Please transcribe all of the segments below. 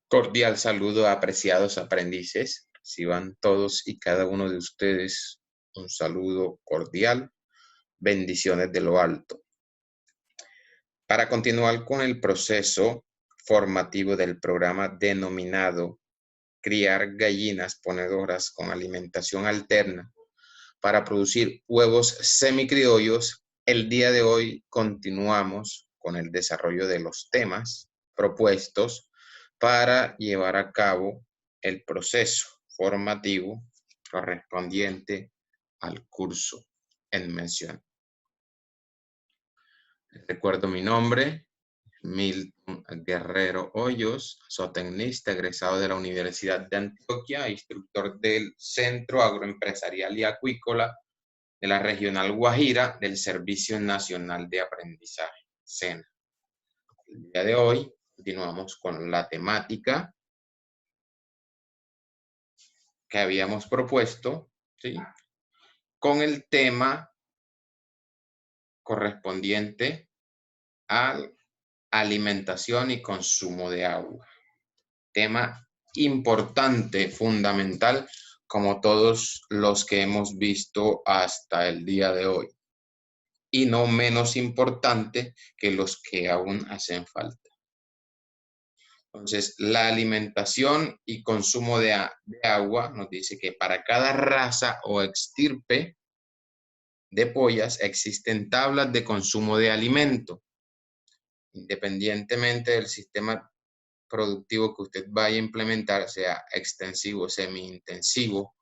Cordial saludo a apreciados aprendices. Reciban todos y cada uno de ustedes un saludo cordial. Bendiciones de lo alto. Para continuar con el proceso formativo del programa denominado Criar gallinas ponedoras con alimentación alterna para producir huevos semicriollos, el día de hoy continuamos con el desarrollo de los temas propuestos para llevar a cabo el proceso formativo correspondiente al curso en mención. Recuerdo mi nombre, Milton Guerrero Hoyos, zootecnista egresado de la Universidad de Antioquia, instructor del Centro Agroempresarial y Acuícola de la Regional Guajira del Servicio Nacional de Aprendizaje, SENA. El día de hoy continuamos con la temática que habíamos propuesto, ¿sí? Con el tema correspondiente a alimentación y consumo de agua. Tema importante, fundamental, como todos los que hemos visto hasta el día de hoy. Y no menos importante que los que aún hacen falta. Entonces, la alimentación y consumo de agua nos dice que para cada raza o estirpe de pollas existen tablas de consumo de alimento. Independientemente del sistema productivo que usted vaya a implementar, sea extensivo, semi-intensivo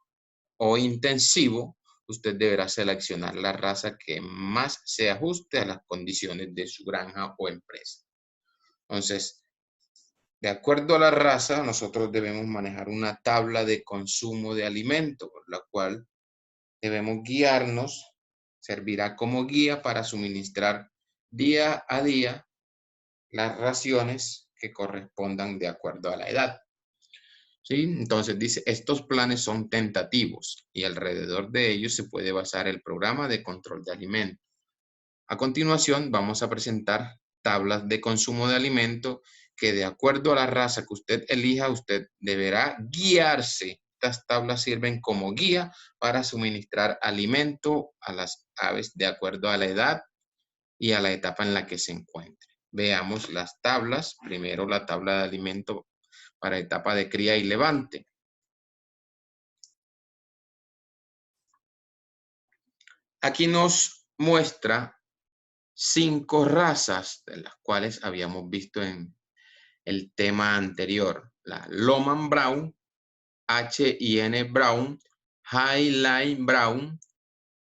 o intensivo, usted deberá seleccionar la raza que más se ajuste a las condiciones de su granja o empresa. Entonces, de acuerdo a la raza, nosotros debemos manejar una tabla de consumo de alimento, por la cual debemos guiarnos, servirá como guía para suministrar día a día las raciones que correspondan de acuerdo a la edad. ¿Sí? Entonces dice, estos planes son tentativos y alrededor de ellos se puede basar el programa de control de alimentos. A continuación vamos a presentar tablas de consumo de alimento que de acuerdo a la raza que usted elija, usted deberá guiarse. Estas tablas sirven como guía para suministrar alimento a las aves de acuerdo a la edad y a la etapa en la que se encuentre. Veamos las tablas. Primero la tabla de alimento para etapa de cría y levante. Aquí nos muestra 5 razas de las cuales habíamos visto en el tema anterior. La Lohmann Brown, H&N Brown, Highline Brown,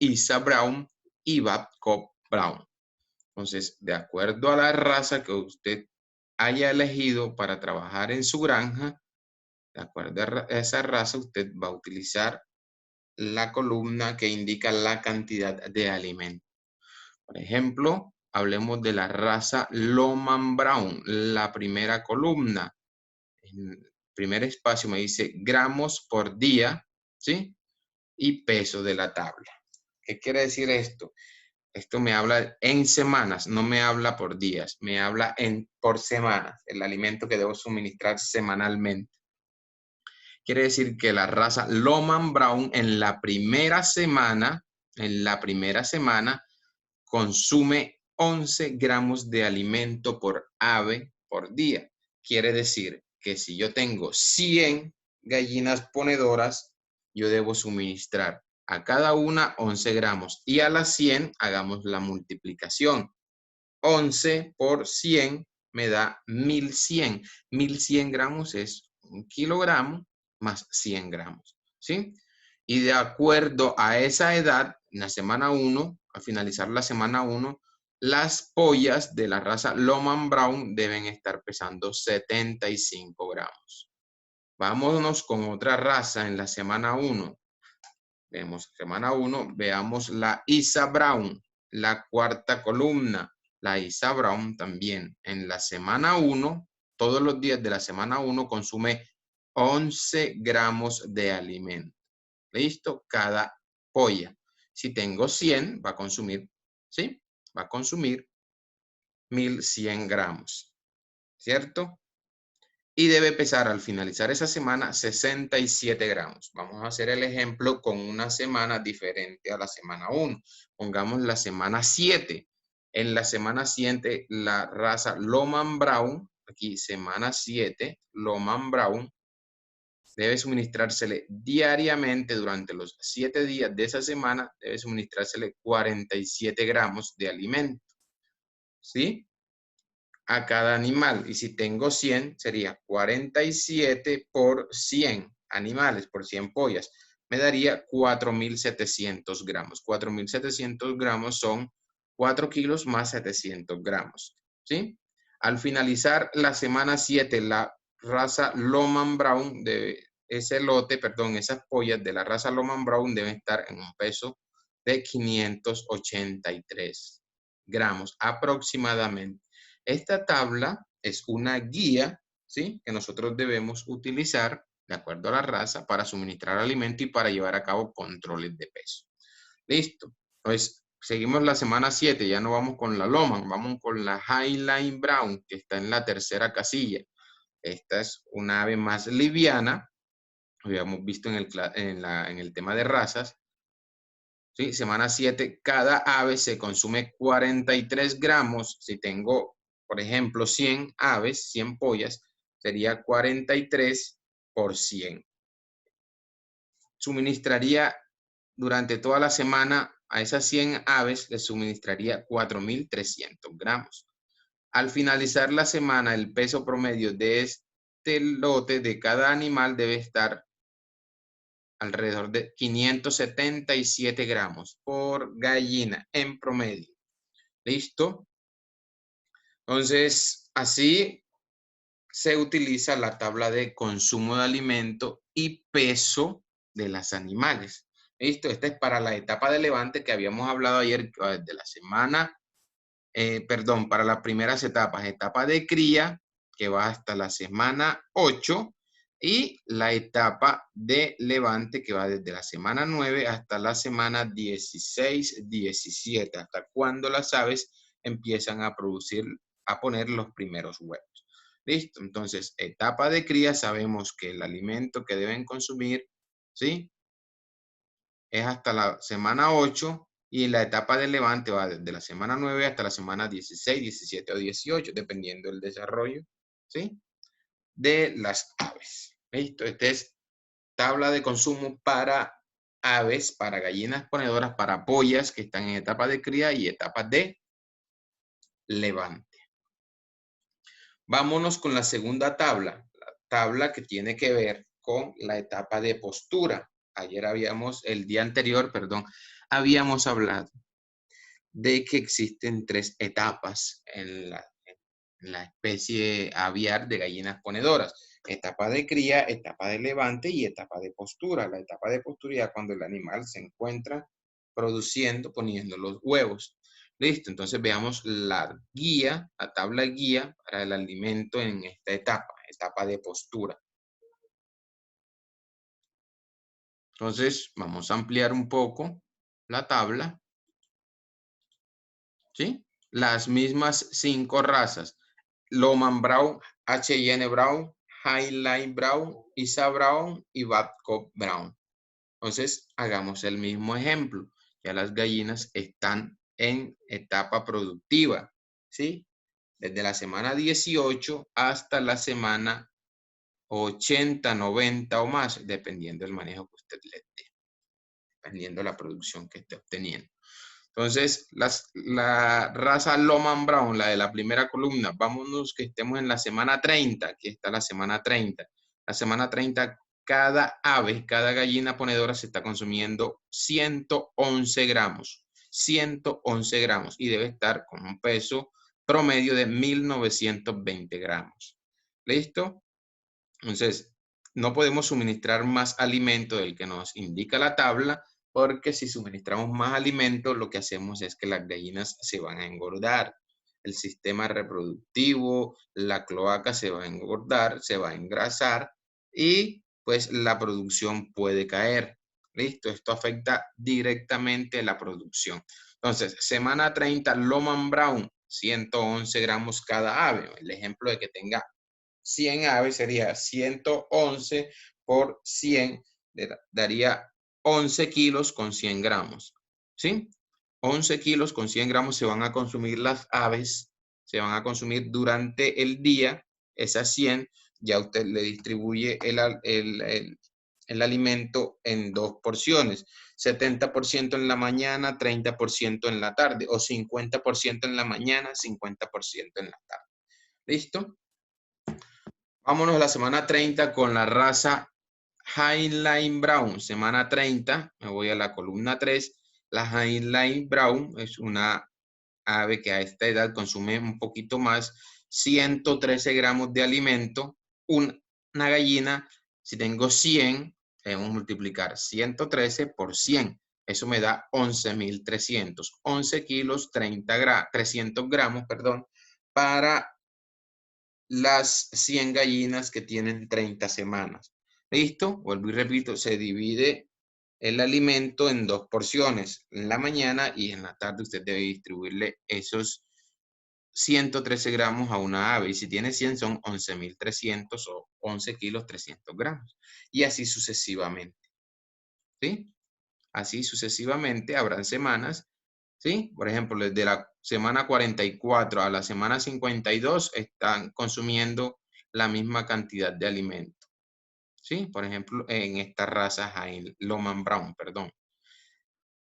Isa Brown y Babcock Brown. Entonces, de acuerdo a la raza que usted haya elegido para trabajar en su granja, de acuerdo a esa raza, usted va a utilizar la columna que indica la cantidad de alimento. Por ejemplo, hablemos de la raza Lohmann Brown, la primera columna. En el primer espacio me dice gramos por día, ¿sí? Y peso de la tabla. ¿Qué quiere decir esto? Esto me habla en semanas, no me habla por días, me habla por semanas, el alimento que debo suministrar semanalmente. Quiere decir que la raza Lohmann Brown en la primera semana consume 11 gramos de alimento por ave por día. Quiere decir que si yo tengo 100 gallinas ponedoras, yo debo suministrar a cada una 11 gramos y a las 100 hagamos la multiplicación. 11 por 100 me da 1100. 1100 gramos es 1 kilogramo más 100 gramos, ¿sí? Y de acuerdo a esa edad, en la semana 1, al finalizar la semana 1, las pollas de la raza Lohmann Brown deben estar pesando 75 gramos. Vámonos con otra raza en la semana 1. Vemos semana 1, veamos la Isa Brown, la cuarta columna. La Isa Brown también en la semana 1, todos los días de la semana 1 consume 11 gramos de alimento. ¿Listo? Cada polla. Si tengo 100, va a consumir, ¿sí? Va a consumir 1100 gramos, ¿cierto? y debe pesar al finalizar esa semana 67 gramos. Vamos a hacer el ejemplo con una semana diferente a la semana 1. Pongamos la semana 7. En la semana 7, la raza Loman Brown, aquí semana 7, Loman Brown, debe suministrársele diariamente durante los 7 días de esa semana, debe suministrársele 47 gramos de alimento, ¿sí? A cada animal. Y si tengo 100, sería 47 por 100 animales, por 100 pollas. Me daría 4.700 gramos. 4.700 gramos son 4 kilos más 700 gramos. ¿Sí? Al finalizar la semana 7, la raza Loman Brown, esas pollas de la raza Loman Brown deben estar en un peso de 583 gramos aproximadamente. Esta tabla es una guía, ¿sí?, que nosotros debemos utilizar de acuerdo a la raza para suministrar alimento y para llevar a cabo controles de peso. Listo. Entonces, seguimos la semana 7, ya no vamos con la Loman, vamos con la Highline Brown, que está en la tercera casilla. Esta es una ave más liviana, lo habíamos visto en el tema de razas. ¿Sí? Semana 7, cada ave se consume 43 gramos. Si tengo, por ejemplo, 100 aves, 100 pollas, sería 43 por 100. Suministraría durante toda la semana a esas 100 aves, les suministraría 4.300 gramos. Al finalizar la semana, el peso promedio de este lote de cada animal debe estar alrededor de 577 gramos por gallina en promedio. ¿Listo? Entonces, así se utiliza la tabla de consumo de alimento y peso de los animales. ¿Listo? Esta es para la etapa de levante que habíamos hablado ayer de la semana, para las primeras etapas. Etapa de cría, que va hasta la semana 8, y la etapa de levante, que va desde la semana 9 hasta la semana 16, 17, hasta cuando las aves empiezan a poner los primeros huevos. Listo, entonces, etapa de cría, sabemos que el alimento que deben consumir, ¿sí?, es hasta la semana 8, y la etapa de levante va desde la semana 9 hasta la semana 16, 17 o 18, dependiendo del desarrollo, ¿sí?, de las aves. Listo, esta es tabla de consumo para aves, para gallinas ponedoras, para pollas que están en etapa de cría y etapa de levante. Vámonos con la segunda tabla, la tabla que tiene que ver con la etapa de postura. El día anterior, habíamos hablado de que existen 3 etapas en la especie aviar de gallinas ponedoras. Etapa de cría, etapa de levante y etapa de postura. La etapa de postura es cuando el animal se encuentra produciendo, poniendo los huevos. Listo, entonces veamos la guía, la tabla guía para el alimento en esta etapa de postura. Entonces, vamos a ampliar un poco la tabla, ¿sí? Las mismas 5 razas: Loman Brown, H&N Brown, Highline Brown, Isa Brown y Babcock Brown. Entonces, hagamos el mismo ejemplo. Ya las gallinas están en etapa productiva, ¿sí? Desde la semana 18 hasta la semana 80, 90 o más, dependiendo del manejo que usted le dé, dependiendo de la producción que esté obteniendo. Entonces, la raza Loman Brown, la de la primera columna, vámonos que estemos en la semana 30, aquí está la semana 30. La semana 30, cada ave, cada gallina ponedora se está consumiendo 111 gramos. 111 gramos y debe estar con un peso promedio de 1.920 gramos. ¿Listo? Entonces, no podemos suministrar más alimento del que nos indica la tabla, porque si suministramos más alimento, lo que hacemos es que las gallinas se van a engordar. El sistema reproductivo, la cloaca se va a engordar, se va a engrasar y pues la producción puede caer. ¿Listo? Esto afecta directamente la producción. Entonces, semana 30, Loman Brown, 111 gramos cada ave. El ejemplo de que tenga 100 aves sería 111 por 100, daría 11 kilos con 100 gramos, ¿sí? 11 kilos con 100 gramos se van a consumir las aves, se van a consumir durante el día, esas 100, ya usted le distribuye el alimento en 2 porciones, 70% en la mañana, 30% en la tarde, o 50% en la mañana, 50% en la tarde. ¿Listo? Vámonos a la semana 30 con la raza Highline Brown. Semana 30, me voy a la columna 3. La Highline Brown es una ave que a esta edad consume un poquito más, 113 gramos de alimento. Una gallina, si tengo 100, debemos multiplicar 113 por 100. Eso me da 11.300. 11 kilos, 300 gramos, perdón, para las 100 gallinas que tienen 30 semanas. ¿Listo? Vuelvo y repito, se divide el alimento en 2 porciones, en la mañana y en la tarde usted debe distribuirle esos 113 gramos a una ave y si tiene 100 son 11.300 o 11 kilos 300 gramos y así sucesivamente, ¿sí? Así sucesivamente habrán semanas, ¿sí? Por ejemplo, desde la semana 44 a la semana 52 están consumiendo la misma cantidad de alimento, ¿sí? Por ejemplo, en esta raza Lohmann Brown, perdón.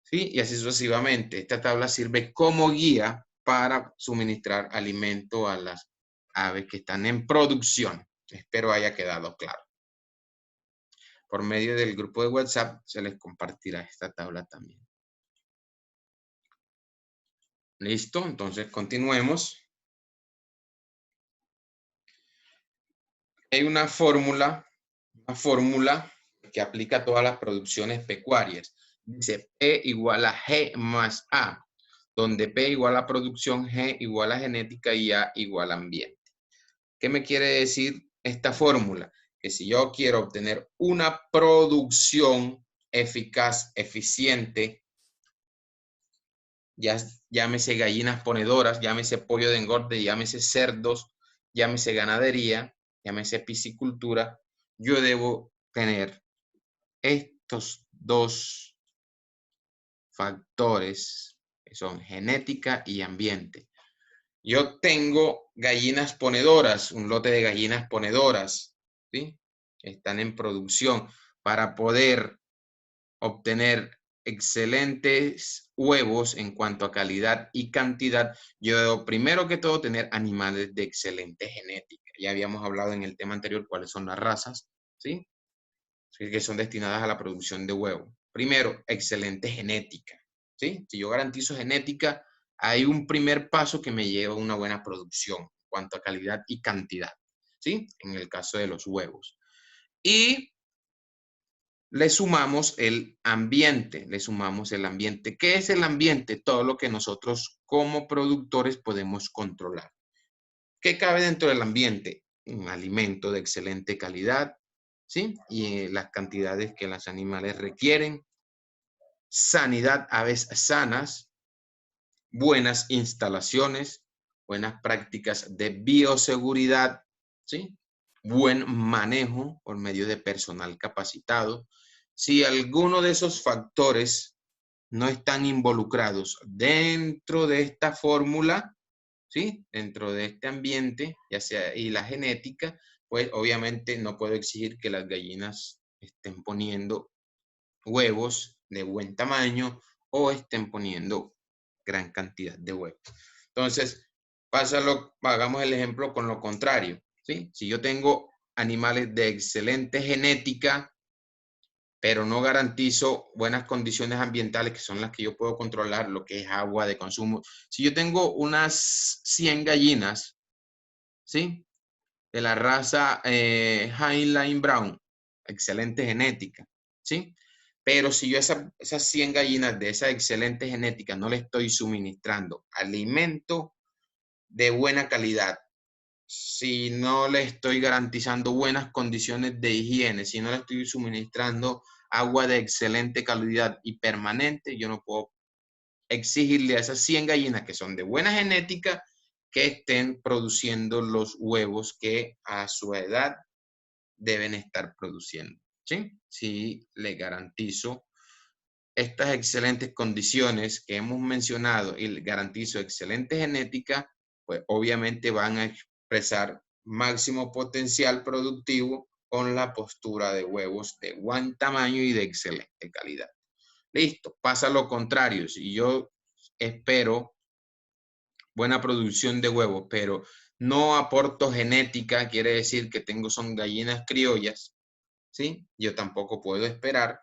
¿Sí? Y así sucesivamente. Esta tabla sirve como guía para suministrar alimento a las aves que están en producción. Espero haya quedado claro. Por medio del grupo de WhatsApp se les compartirá esta tabla también. ¿Listo? Entonces continuemos. Hay una fórmula que aplica a todas las producciones pecuarias. Dice P igual a G más A, donde P igual a producción, G igual a genética y A igual a ambiente. ¿Qué me quiere decir esta fórmula? Que si yo quiero obtener una producción eficaz, eficiente, ya llámese gallinas ponedoras, llámese pollo de engorde, llámese cerdos, llámese ganadería, llámese piscicultura, yo debo tener estos dos factores que son genética y ambiente. Yo tengo gallinas ponedoras, un lote de gallinas ponedoras, ¿sí? Están en producción para poder obtener excelentes huevos en cuanto a calidad y cantidad. Yo debo primero que todo tener animales de excelente genética. Ya habíamos hablado en el tema anterior cuáles son las razas, ¿sí? Que son destinadas a la producción de huevo. Primero, excelente genética, ¿sí? Si yo garantizo genética, hay un primer paso que me lleva a una buena producción en cuanto a calidad y cantidad, ¿sí? En el caso de los huevos. Y le sumamos el ambiente, ¿Qué es el ambiente? Todo lo que nosotros como productores podemos controlar. ¿Qué cabe dentro del ambiente? Un alimento de excelente calidad, ¿sí? Y las cantidades que los animales requieren, sanidad, aves sanas, buenas instalaciones, buenas prácticas de bioseguridad, ¿sí? Buen manejo por medio de personal capacitado. Si alguno de esos factores no están involucrados dentro de esta fórmula, ¿sí? Dentro de este ambiente, ya sea y la genética, pues obviamente no puedo exigir que las gallinas estén poniendo huevos de buen tamaño o estén poniendo gran cantidad de huevos. Entonces, hagamos el ejemplo con lo contrario, ¿sí? Si yo tengo animales de excelente genética, pero no garantizo buenas condiciones ambientales, que son las que yo puedo controlar, lo que es agua de consumo. Si yo tengo unas 100 gallinas, ¿sí? De la raza Highline Brown, excelente genética, ¿sí? Pero si yo esas 100 gallinas de esa excelente genética no le estoy suministrando alimento de buena calidad, si no le estoy garantizando buenas condiciones de higiene, si no le estoy suministrando agua de excelente calidad y permanente, yo no puedo exigirle a esas 100 gallinas que son de buena genética que estén produciendo los huevos que a su edad deben estar produciendo. ¿Sí? Si le garantizo estas excelentes condiciones que hemos mencionado y le garantizo excelente genética, pues obviamente van a expresar máximo potencial productivo con la postura de huevos de buen tamaño y de excelente calidad. Listo, pasa lo contrario. Si yo espero buena producción de huevos, pero no aporto genética, quiere decir que son gallinas criollas, ¿sí? Yo tampoco puedo esperar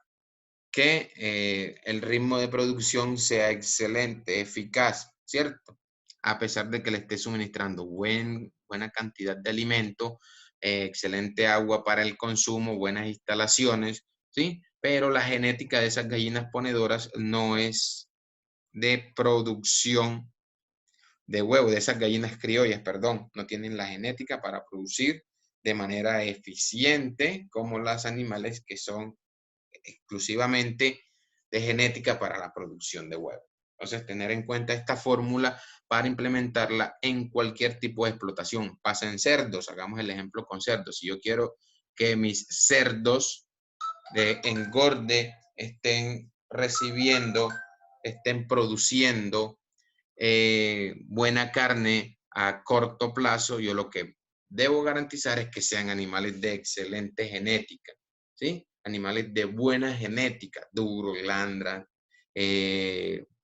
que el ritmo de producción sea excelente, eficaz, ¿cierto? A pesar de que le esté suministrando buena cantidad de alimento, excelente agua para el consumo, buenas instalaciones, ¿sí? Pero la genética de esas gallinas ponedoras no es de producción de huevo, de esas gallinas criollas, perdón, no tienen la genética para producir de manera eficiente como las animales que son exclusivamente de genética para la producción de huevos. Entonces, tener en cuenta esta fórmula para implementarla en cualquier tipo de explotación. Pasa en cerdos, hagamos el ejemplo con cerdos. Si yo quiero que mis cerdos de engorde estén recibiendo, estén produciendo buena carne a corto plazo, yo lo que debo garantizar es que sean animales de excelente genética, ¿sí? Animales de buena genética, Duro, Glandra,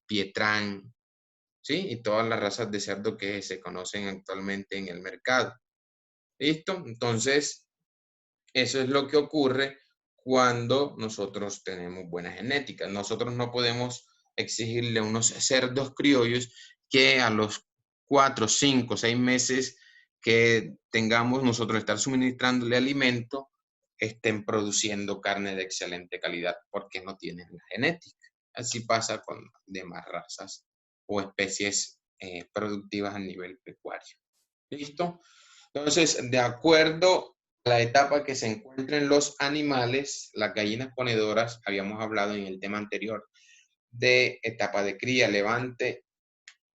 Pietrán, ¿sí? Y todas las razas de cerdo que se conocen actualmente en el mercado. ¿Listo? Entonces, eso es lo que ocurre cuando nosotros tenemos buena genética. Nosotros no podemos exigirle a unos cerdos criollos que a los 4, 5, 6 meses que tengamos nosotros estar suministrándole alimento, estén produciendo carne de excelente calidad porque no tienen la genética. Así pasa con demás razas o especies productivas a nivel pecuario. ¿Listo? Entonces, de acuerdo a la etapa que se encuentren los animales, las gallinas ponedoras, habíamos hablado en el tema anterior de etapa de cría, levante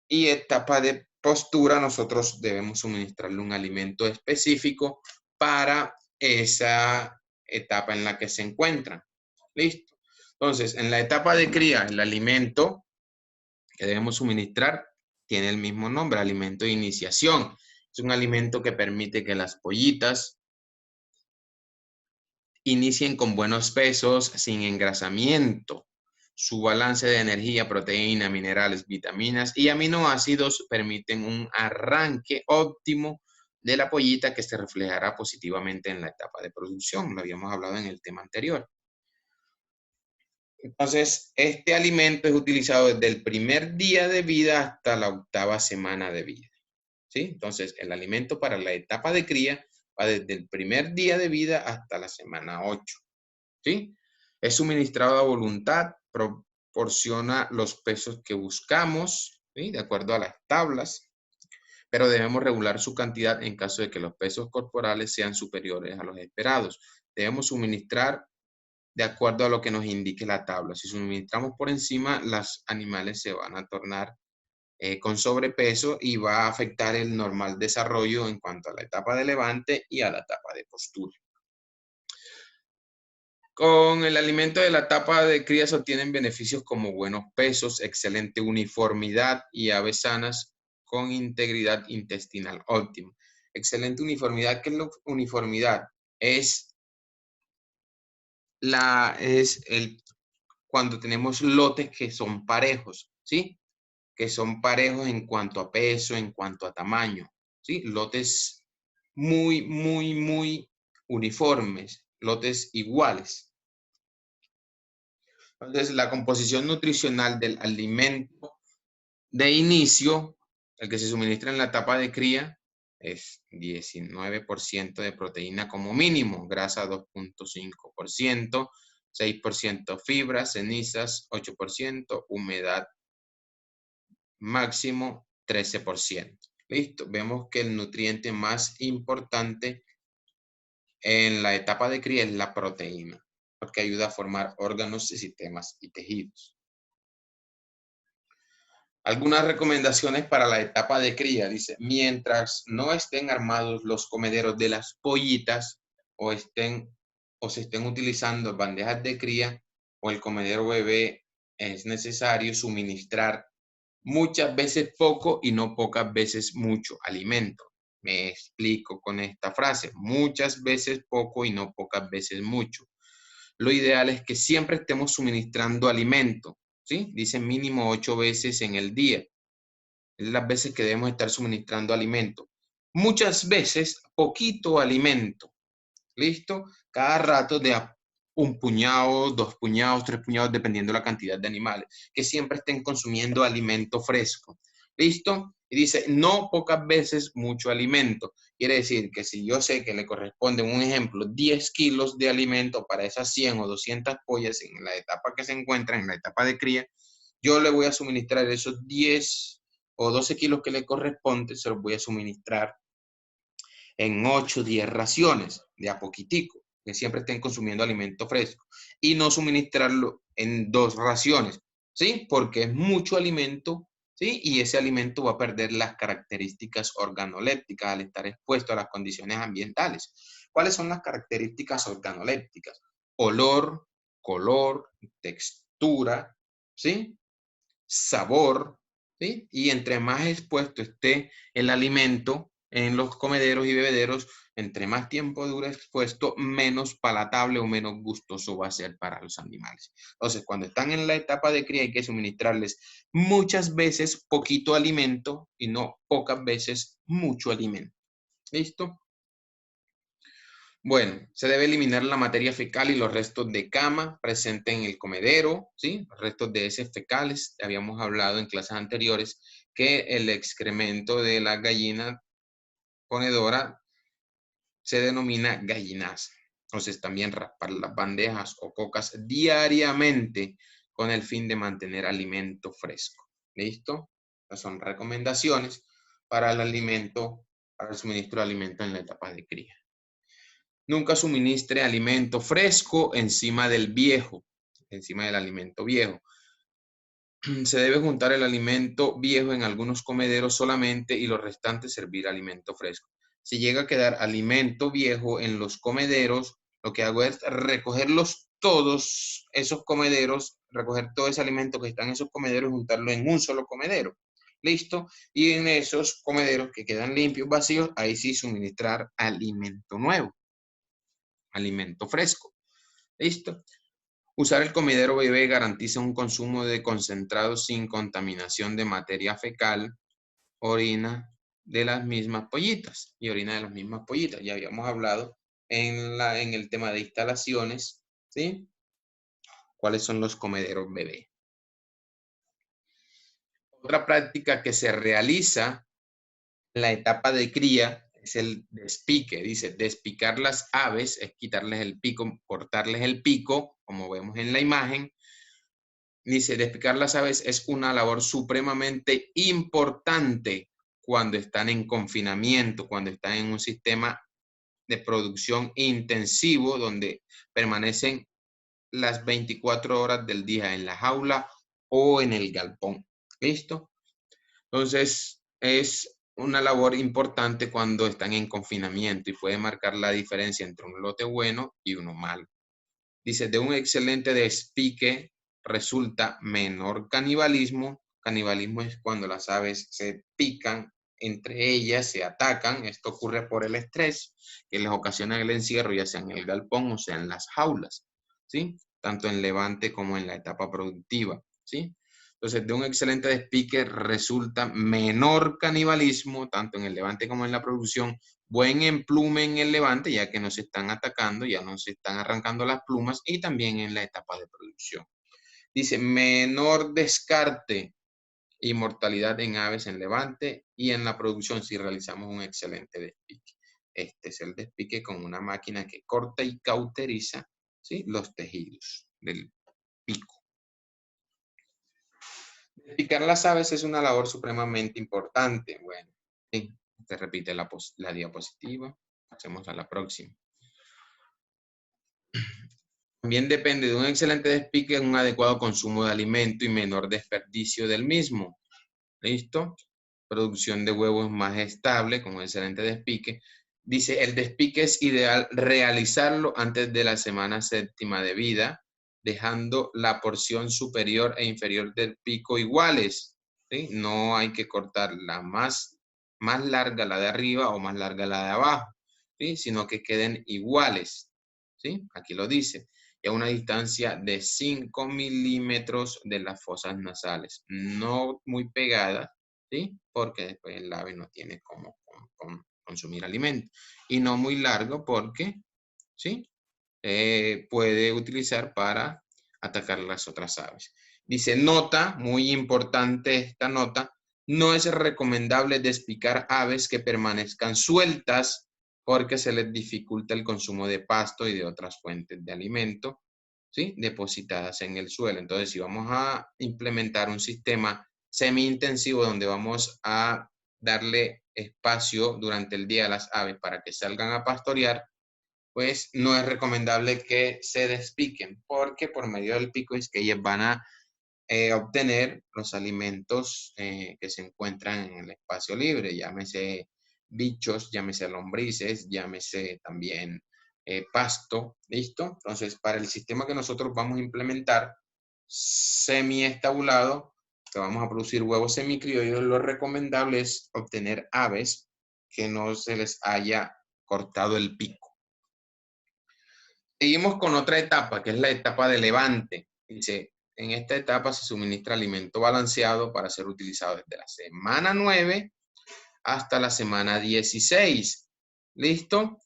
y etapa de postura, nosotros debemos suministrarle un alimento específico para esa etapa en la que se encuentran. Listo. Entonces, en la etapa de cría, el alimento que debemos suministrar tiene el mismo nombre, alimento de iniciación. Es un alimento que permite que las pollitas inicien con buenos pesos, sin engrasamiento. Su balance de energía, proteína, minerales, vitaminas y aminoácidos permiten un arranque óptimo de la pollita que se reflejará positivamente en la etapa de producción. Lo habíamos hablado en el tema anterior. Entonces, este alimento es utilizado desde el primer día de vida hasta la 8ª semana de vida. ¿Sí? Entonces, el alimento para la etapa de cría va desde el primer día de vida hasta la semana 8. ¿Sí? Es suministrado a voluntad, proporciona los pesos que buscamos, ¿sí? De acuerdo a las tablas, pero debemos regular su cantidad en caso de que los pesos corporales sean superiores a los esperados. Debemos suministrar de acuerdo a lo que nos indique la tabla. Si suministramos por encima, los animales se van a tornar con sobrepeso y va a afectar el normal desarrollo en cuanto a la etapa de levante y a la etapa de postura. Con el alimento de la etapa de cría se obtienen beneficios como buenos pesos, excelente uniformidad y aves sanas con integridad intestinal óptima. Excelente uniformidad. ¿Qué es la uniformidad? Cuando tenemos lotes que son parejos, ¿sí? Que son parejos en cuanto a peso, en cuanto a tamaño, ¿sí? Lotes muy, muy, muy uniformes, lotes iguales. Entonces, la composición nutricional del alimento de inicio, el que se suministra en la etapa de cría, es 19% de proteína como mínimo, grasa 2.5%, 6% fibra, cenizas 8%, humedad máximo 13%. Listo, vemos que el nutriente más importante en la etapa de cría es la proteína, porque ayuda a formar órganos, sistemas y tejidos. Algunas recomendaciones para la etapa de cría. Dice, mientras no estén armados los comederos de las pollitas o se estén utilizando bandejas de cría o el comedero bebé, es necesario suministrar muchas veces poco y no pocas veces mucho alimento. Me explico con esta frase. Muchas veces poco y no pocas veces mucho. Lo ideal es que siempre estemos suministrando alimento, ¿sí? Dice mínimo 8 veces en el día. Es las veces que debemos estar suministrando alimento. Muchas veces poquito alimento. ¿Listo? Cada rato de un puñado, 2 puñados, 3 puñados, dependiendo de la cantidad de animales, que siempre estén consumiendo alimento fresco. ¿Listo? Y dice, no pocas veces mucho alimento. Quiere decir que si yo sé que le corresponde, un ejemplo, 10 kilos de alimento para esas 100 o 200 pollas en la etapa que se encuentran, en la etapa de cría, yo le voy a suministrar esos 10 o 12 kilos que le corresponde, se los voy a suministrar en 8 o 10 raciones, de a poquitico, que siempre estén consumiendo alimento fresco, y no suministrarlo en 2 raciones, ¿sí? Porque es mucho alimento, ¿sí? Y ese alimento va a perder las características organolépticas al estar expuesto a las condiciones ambientales. ¿Cuáles son las características organolépticas? Olor, color, textura, ¿sí? Sabor, ¿sí? Y entre más expuesto esté el alimento en los comederos y bebederos, entre más tiempo dure expuesto, menos palatable o menos gustoso va a ser para los animales. Entonces, cuando están en la etapa de cría hay que suministrarles muchas veces poquito alimento y no pocas veces mucho alimento. ¿Listo? Bueno, se debe eliminar la materia fecal y los restos de cama presentes en el comedero, ¿sí? Los restos de heces fecales. Habíamos hablado en clases anteriores que el excremento de la gallina ponedora se denomina gallinaza. Entonces, también raspar las bandejas o cocas diariamente con el fin de mantener alimento fresco. ¿Listo? Estas son recomendaciones para el alimento, para el suministro de alimento en la etapa de cría. Nunca suministre alimento fresco encima del viejo, encima del alimento viejo. Se debe juntar el alimento viejo en algunos comederos solamente y los restantes servir alimento fresco. Si llega a quedar alimento viejo en los comederos, lo que hago es recogerlos todos esos comederos, recoger todo ese alimento que está en esos comederos y juntarlo en un solo comedero. ¿Listo? Y en esos comederos que quedan limpios, vacíos, ahí sí suministrar alimento nuevo, alimento fresco. ¿Listo? Usar el comedero bebé garantiza un consumo de concentrados sin contaminación de materia fecal, orina de las mismas pollitas y orina de las mismas pollitas. Ya habíamos hablado en el tema de instalaciones, ¿sí? ¿Cuáles son los comederos bebé? Otra práctica que se realiza en la etapa de cría es el despique. Dice, despicar las aves es quitarles el pico, cortarles el pico, como vemos en la imagen. Dice, despicar las aves es una labor supremamente importante cuando están en confinamiento, cuando están en un sistema de producción intensivo donde permanecen las 24 horas del día en la jaula o en el galpón. ¿Listo? Entonces, es una labor importante cuando están en confinamiento y puede marcar la diferencia entre un lote bueno y uno malo. Dice, de un excelente despique resulta menor canibalismo. Canibalismo es cuando las aves se pican entre ellas, se atacan. Esto ocurre por el estrés que les ocasiona el encierro, ya sea en el galpón o sea en las jaulas, ¿sí? Tanto en levante como en la etapa productiva, ¿sí? Entonces, de un excelente despique resulta menor canibalismo, tanto en el levante como en la producción, buen emplume en el levante, ya que no se están atacando, ya no se están arrancando las plumas, y también en la etapa de producción. Dice, menor descarte y mortalidad en aves en levante y en la producción si realizamos un excelente despique. Este es el despique con una máquina que corta y cauteriza, ¿sí?, los tejidos del pico. Despicar las aves es una labor supremamente importante. Bueno, sí, se repite la diapositiva. Pasemos a la próxima. También depende de un excelente despique, un adecuado consumo de alimento y menor desperdicio del mismo. ¿Listo? Producción de huevos más estable, con excelente despique. Dice, el despique es ideal realizarlo antes de la semana 7ª de vida, dejando la porción superior e inferior del pico iguales. ¿Sí? No hay que cortarla más larga la de arriba o más larga la de abajo, ¿sí? Sino que queden iguales. ¿Sí? Aquí lo dice. Y a una distancia de 5 milímetros de las fosas nasales. No muy pegadas, ¿sí? Porque después el ave no tiene cómo consumir alimento. Y no muy largo porque, ¿sí? Puede utilizar para atacar las otras aves. Dice, nota, muy importante esta nota, no es recomendable despicar aves que permanezcan sueltas porque se les dificulta el consumo de pasto y de otras fuentes de alimento, ¿sí? Depositadas en el suelo. Entonces, si vamos a implementar un sistema semi-intensivo donde vamos a darle espacio durante el día a las aves para que salgan a pastorear, pues no es recomendable que se despiquen, porque por medio del pico es que ellas van a obtener los alimentos que se encuentran en el espacio libre, llámese bichos, llámese lombrices, llámese también pasto, ¿listo? Entonces, para el sistema que nosotros vamos a implementar, semi-estabulado, que vamos a producir huevos semicriollos, lo recomendable es obtener aves que no se les haya cortado el pico. Seguimos con otra etapa, que es la etapa de levante. Dice, en esta etapa se suministra alimento balanceado para ser utilizado desde la semana 9 hasta la semana 16. ¿Listo?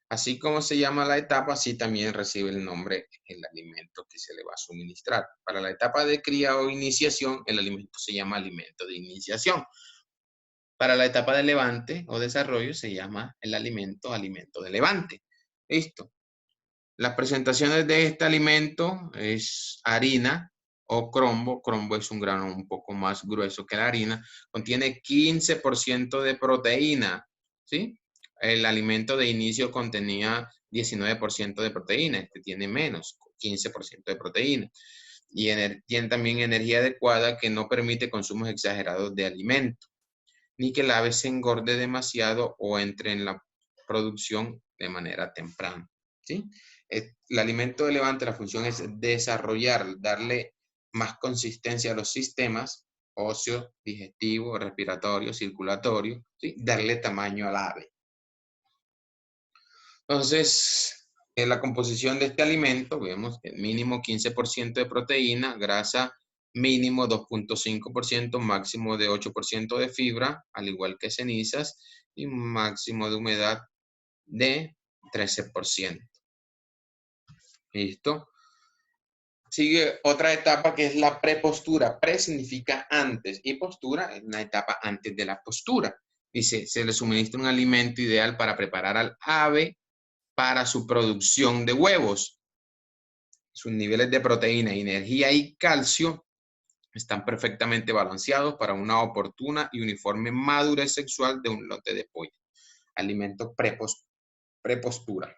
Así como se llama la etapa, así también recibe el nombre el alimento que se le va a suministrar. Para la etapa de cría o iniciación, el alimento se llama alimento de iniciación. Para la etapa de levante o desarrollo se llama el alimento de levante. ¿Listo? Las presentaciones de este alimento es harina o crombo. Crombo es un grano un poco más grueso que la harina. Contiene 15% de proteína, ¿sí? El alimento de inicio contenía 19% de proteína. Este tiene menos, 15% de proteína. Y tiene también energía adecuada que no permite consumos exagerados de alimento, ni que el ave se engorde demasiado o entre en la producción de manera temprana, ¿sí? El alimento de levante, la función es desarrollar, darle más consistencia a los sistemas óseo, digestivo, respiratorio, circulatorio, ¿sí? Darle tamaño al ave. Entonces, en la composición de este alimento, vemos que mínimo 15% de proteína, grasa mínimo 2.5%, máximo de 8% de fibra, al igual que cenizas, y máximo de humedad de 13%. ¿Listo? Sigue otra etapa que es la prepostura. Pre significa antes y postura es una etapa antes de la postura. Dice, se le suministra un alimento ideal para preparar al ave para su producción de huevos. Sus niveles de proteína, energía y calcio están perfectamente balanceados para una oportuna y uniforme madurez sexual de un lote de pollo. Alimento prepostura.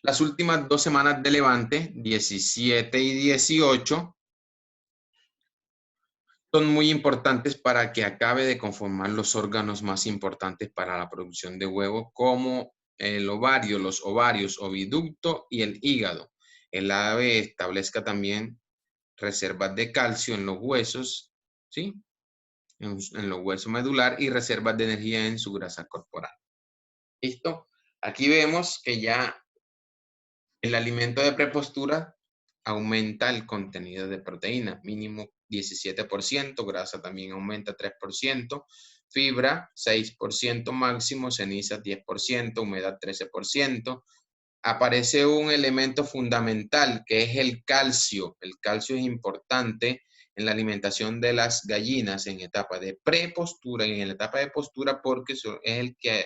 Las últimas 2 semanas de levante, 17 y 18, son muy importantes para que acabe de conformar los órganos más importantes para la producción de huevos, como el ovario, los ovarios, oviducto y el hígado. El ave establezca también reservas de calcio en los huesos, ¿sí? En los huesos medular y reservas de energía en su grasa corporal. ¿Listo? Aquí vemos que ya el alimento de prepostura aumenta el contenido de proteína, mínimo 17%, grasa también aumenta 3%, fibra 6% máximo, ceniza 10%, humedad 13%. Aparece un elemento fundamental que es el calcio. El calcio es importante en la alimentación de las gallinas en etapa de prepostura y en la etapa de postura porque es el que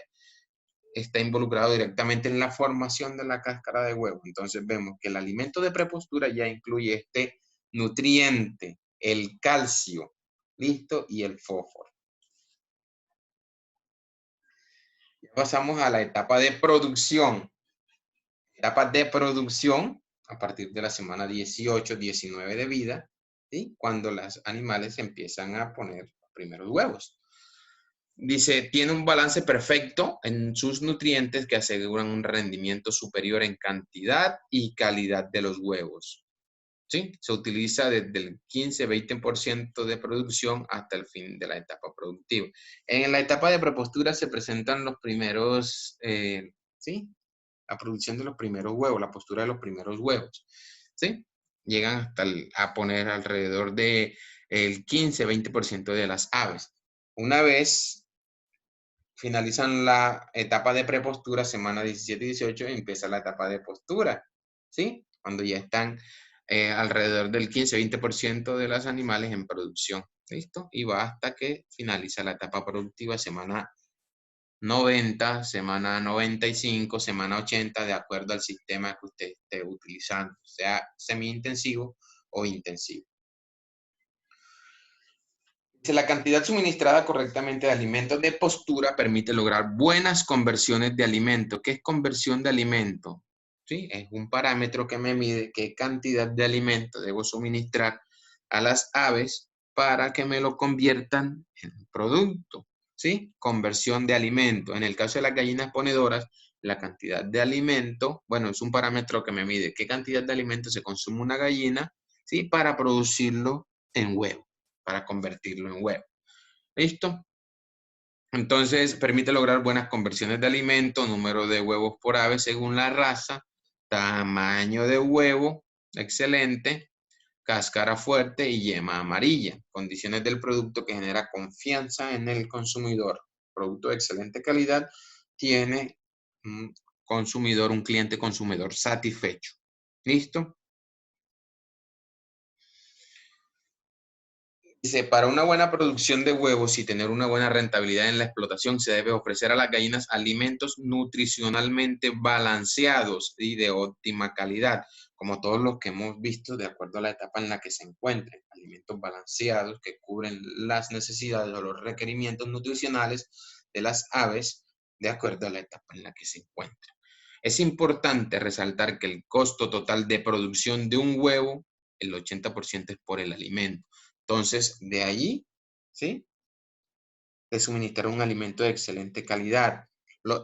está involucrado directamente en la formación de la cáscara de huevo. Entonces vemos que el alimento de prepostura ya incluye este nutriente, el calcio, ¿listo? Y el fósforo. Ya pasamos a la etapa de producción. Etapa de producción a partir de la semana 18, 19 de vida, ¿sí? Cuando los animales empiezan a poner primeros huevos. Dice, tiene un balance perfecto en sus nutrientes que aseguran un rendimiento superior en cantidad y calidad de los huevos. ¿Sí? Se utiliza desde el 15-20% de producción hasta el fin de la etapa productiva. En la etapa de prepostura se presentan los primeros, ¿sí? La producción de los primeros huevos, la postura de los primeros huevos. ¿Sí? Llegan hasta a poner alrededor de el 15-20% de las aves. Una vez finalizan la etapa de prepostura, semana 17 y 18, empieza la etapa de postura, ¿sí? Cuando ya están alrededor del 15-20% de los animales en producción, ¿listo? Y va hasta que finaliza la etapa productiva, semana 90, semana 95, semana 80, de acuerdo al sistema que usted esté utilizando, sea semi-intensivo o intensivo. La cantidad suministrada correctamente de alimentos de postura permite lograr buenas conversiones de alimento. ¿Qué es conversión de alimento? ¿Sí? Es un parámetro que me mide qué cantidad de alimento debo suministrar a las aves para que me lo conviertan en producto. ¿Sí? Conversión de alimento. En el caso de las gallinas ponedoras, la cantidad de alimento, bueno, es un parámetro que me mide qué cantidad de alimento se consume una gallina, ¿sí? Para producirlo en huevo, para convertirlo en huevo. ¿Listo? Entonces, permite lograr buenas conversiones de alimento, número de huevos por ave según la raza, tamaño de huevo, excelente, cáscara fuerte y yema amarilla. Condiciones del producto que genera confianza en el consumidor. Producto de excelente calidad tiene un consumidor, un cliente consumidor satisfecho. ¿Listo? Dice, para una buena producción de huevos y tener una buena rentabilidad en la explotación, se debe ofrecer a las gallinas alimentos nutricionalmente balanceados y de óptima calidad, como todos los que hemos visto de acuerdo a la etapa en la que se encuentren. Alimentos balanceados que cubren las necesidades o los requerimientos nutricionales de las aves de acuerdo a la etapa en la que se encuentran. Es importante resaltar que el costo total de producción de un huevo, el 80% es por el alimento. Entonces, de allí, ¿sí? De suministrar un alimento de excelente calidad.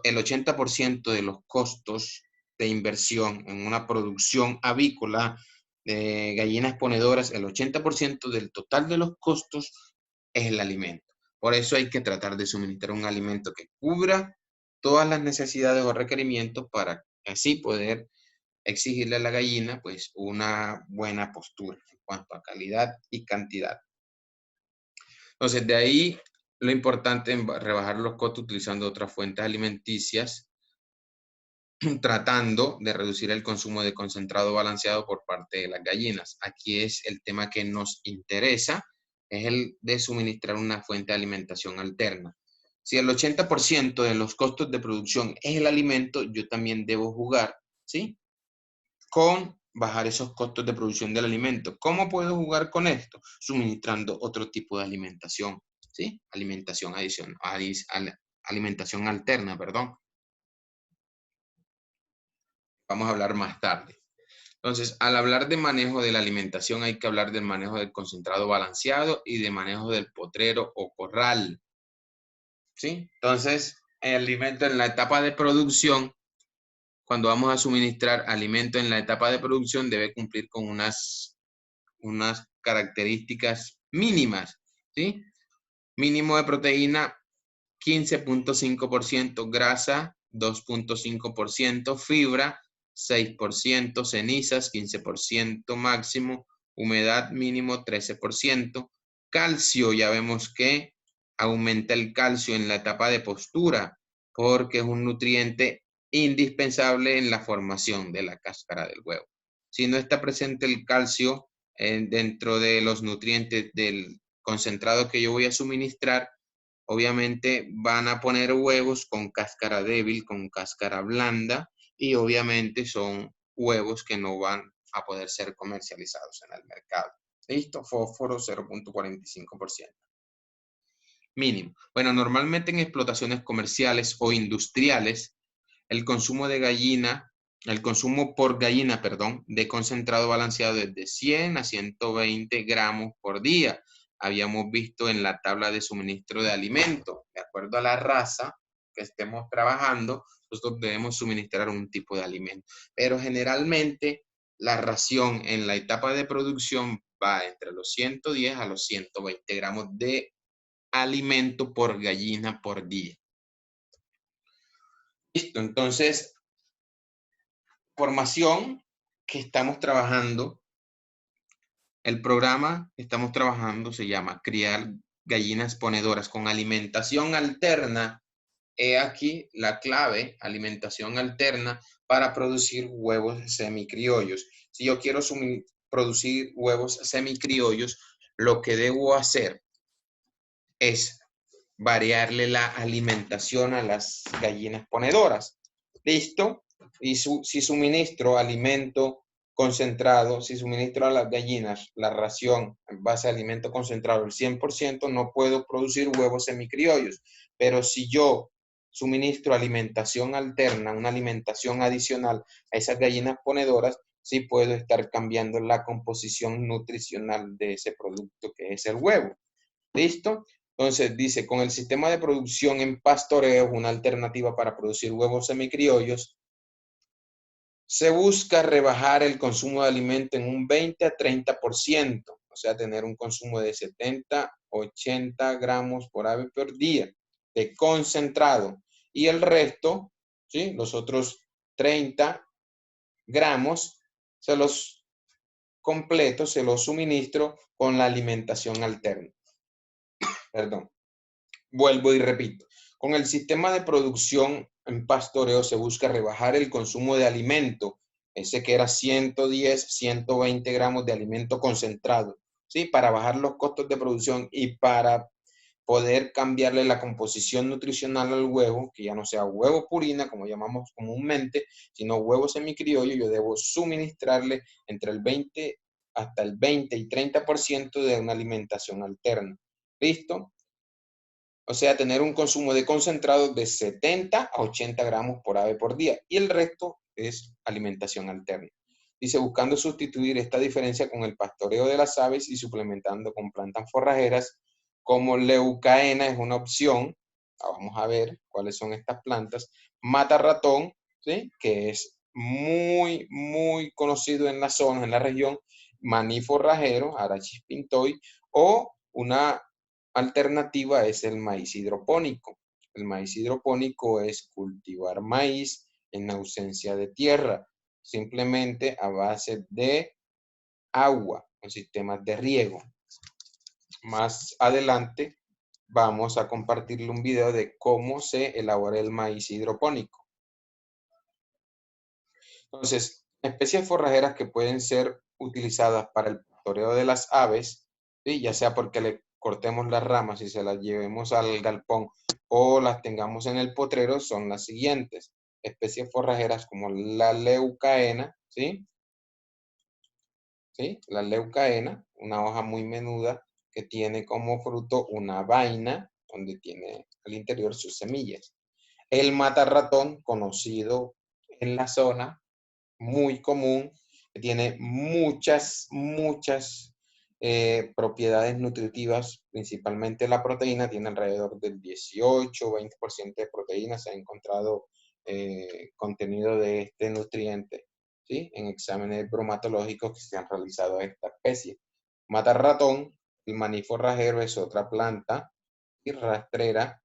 El 80% de los costos de inversión en una producción avícola de gallinas ponedoras, el 80% del total de los costos es el alimento. Por eso hay que tratar de suministrar un alimento que cubra todas las necesidades o requerimientos para así poder exigirle a la gallina pues una buena postura en cuanto a calidad y cantidad. Entonces, de ahí lo importante es rebajar los costos utilizando otras fuentes alimenticias, tratando de reducir el consumo de concentrado balanceado por parte de las gallinas. Aquí es el tema que nos interesa, es el de suministrar una fuente de alimentación alterna. Si el 80% de los costos de producción es el alimento, yo también debo jugar, ¿sí? Con bajar esos costos de producción del alimento. ¿Cómo puedo jugar con esto? Suministrando otro tipo de alimentación, ¿sí? Alimentación adicional, alimentación alterna, perdón. Vamos a hablar más tarde. Entonces, al hablar de manejo de la alimentación, hay que hablar del manejo del concentrado balanceado y de manejo del potrero o corral, ¿sí? Entonces, el alimento en la etapa de producción, cuando vamos a suministrar alimento en la etapa de producción, debe cumplir con unas características mínimas, ¿sí? Mínimo de proteína 15.5%, grasa 2.5%, fibra 6%, cenizas 15% máximo, humedad mínimo 13%, calcio, ya vemos que aumenta el calcio en la etapa de postura porque es un nutriente indispensable en la formación de la cáscara del huevo. Si no está presente el calcio dentro de los nutrientes del concentrado que yo voy a suministrar, obviamente van a poner huevos con cáscara débil, con cáscara blanda, y obviamente son huevos que no van a poder ser comercializados en el mercado. ¿Listo? Fósforo 0.45%. Mínimo. Bueno, normalmente en explotaciones comerciales o industriales, el consumo de gallina, el consumo por gallina, perdón, de concentrado balanceado es de 100 a 120 gramos por día. habíamos visto en la tabla de suministro de alimentos. De acuerdo a la raza que estemos trabajando, nosotros debemos suministrar un tipo de alimento. Pero generalmente la ración en la etapa de producción va entre los 110 a los 120 gramos de alimento por gallina por día. Listo, entonces, formación que estamos trabajando, el programa que estamos trabajando se llama Criar gallinas ponedoras con alimentación alterna. He aquí la clave, alimentación alterna para producir huevos semicriollos. Si yo quiero producir huevos semicriollos, lo que debo hacer es variarle la alimentación a las gallinas ponedoras. ¿Listo? Y si suministro alimento concentrado, si suministro a las gallinas la ración en base a alimento concentrado el 100%, no puedo producir huevos semicriollos. Pero si yo suministro alimentación alterna, una alimentación adicional a esas gallinas ponedoras, sí puedo estar cambiando la composición nutricional de ese producto que es el huevo. ¿Listo? Entonces dice, con el sistema de producción en pastoreo, una alternativa para producir huevos semicriollos, se busca rebajar el consumo de alimento en un 20 a 30%, o sea, tener un consumo de 70, 80 gramos por ave por día de concentrado. Y el resto, ¿sí? Los otros 30 gramos, se los completo, se los suministro con la alimentación alterna. Perdón. Vuelvo y repito, con el sistema de producción en pastoreo se busca rebajar el consumo de alimento, ese que era 110, 120 gramos de alimento concentrado, ¿sí? Para bajar los costos de producción y para poder cambiarle la composición nutricional al huevo, que ya no sea huevo purina, como llamamos comúnmente, sino huevo semicriollo. Yo debo suministrarle entre el 20 hasta el 20 y 30% de una alimentación alterna. ¿Listo? O sea, tener un consumo de concentrado de 70 a 80 gramos por ave por día. Y el resto es alimentación alterna. Dice, buscando sustituir esta diferencia con el pastoreo de las aves y suplementando con plantas forrajeras, como leucaena es una opción. Vamos a ver cuáles son estas plantas. Mata ratón, ¿sí? Que es muy conocido en la zona, en la región. Maní forrajero, Arachis pintoi, o una alternativa es el maíz hidropónico. El maíz hidropónico es cultivar maíz en ausencia de tierra, simplemente a base de agua, con sistemas de riego. Más adelante vamos a compartirle un video de cómo se elabora el maíz hidropónico. Entonces, especies forrajeras que pueden ser utilizadas para el pastoreo de las aves, ¿sí? Ya sea porque le cortemos las ramas y se las llevemos al galpón o las tengamos en el potrero, son las siguientes. Especies forrajeras como la leucaena, ¿sí? ¿Sí? La leucaena, una hoja muy menuda que tiene como fruto una vaina donde tiene al interior sus semillas. El matarratón, conocido en la zona, muy común, que tiene muchas propiedades nutritivas, principalmente la proteína, tiene alrededor del 18-20% de proteína, se ha encontrado contenido de este nutriente, ¿sí? En exámenes bromatológicos que se han realizado a esta especie. Mata ratón, el maní forrajero es otra planta y rastrera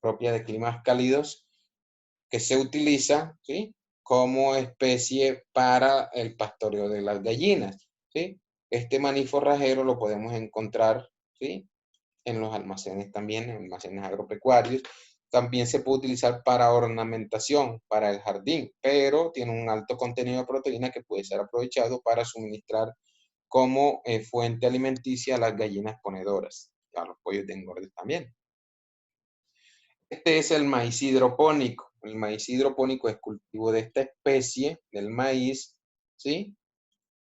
propia de climas cálidos que se utiliza, ¿sí? Como especie para el pastoreo de las gallinas, ¿sí? Este maní forrajero lo podemos encontrar, ¿sí? En los almacenes también, en almacenes agropecuarios. También se puede utilizar para ornamentación, para el jardín, pero tiene un alto contenido de proteína que puede ser aprovechado para suministrar como fuente alimenticia a las gallinas ponedoras, a los pollos de engorde también. Este es el maíz hidropónico. El maíz hidropónico es cultivo de esta especie del maíz, ¿sí?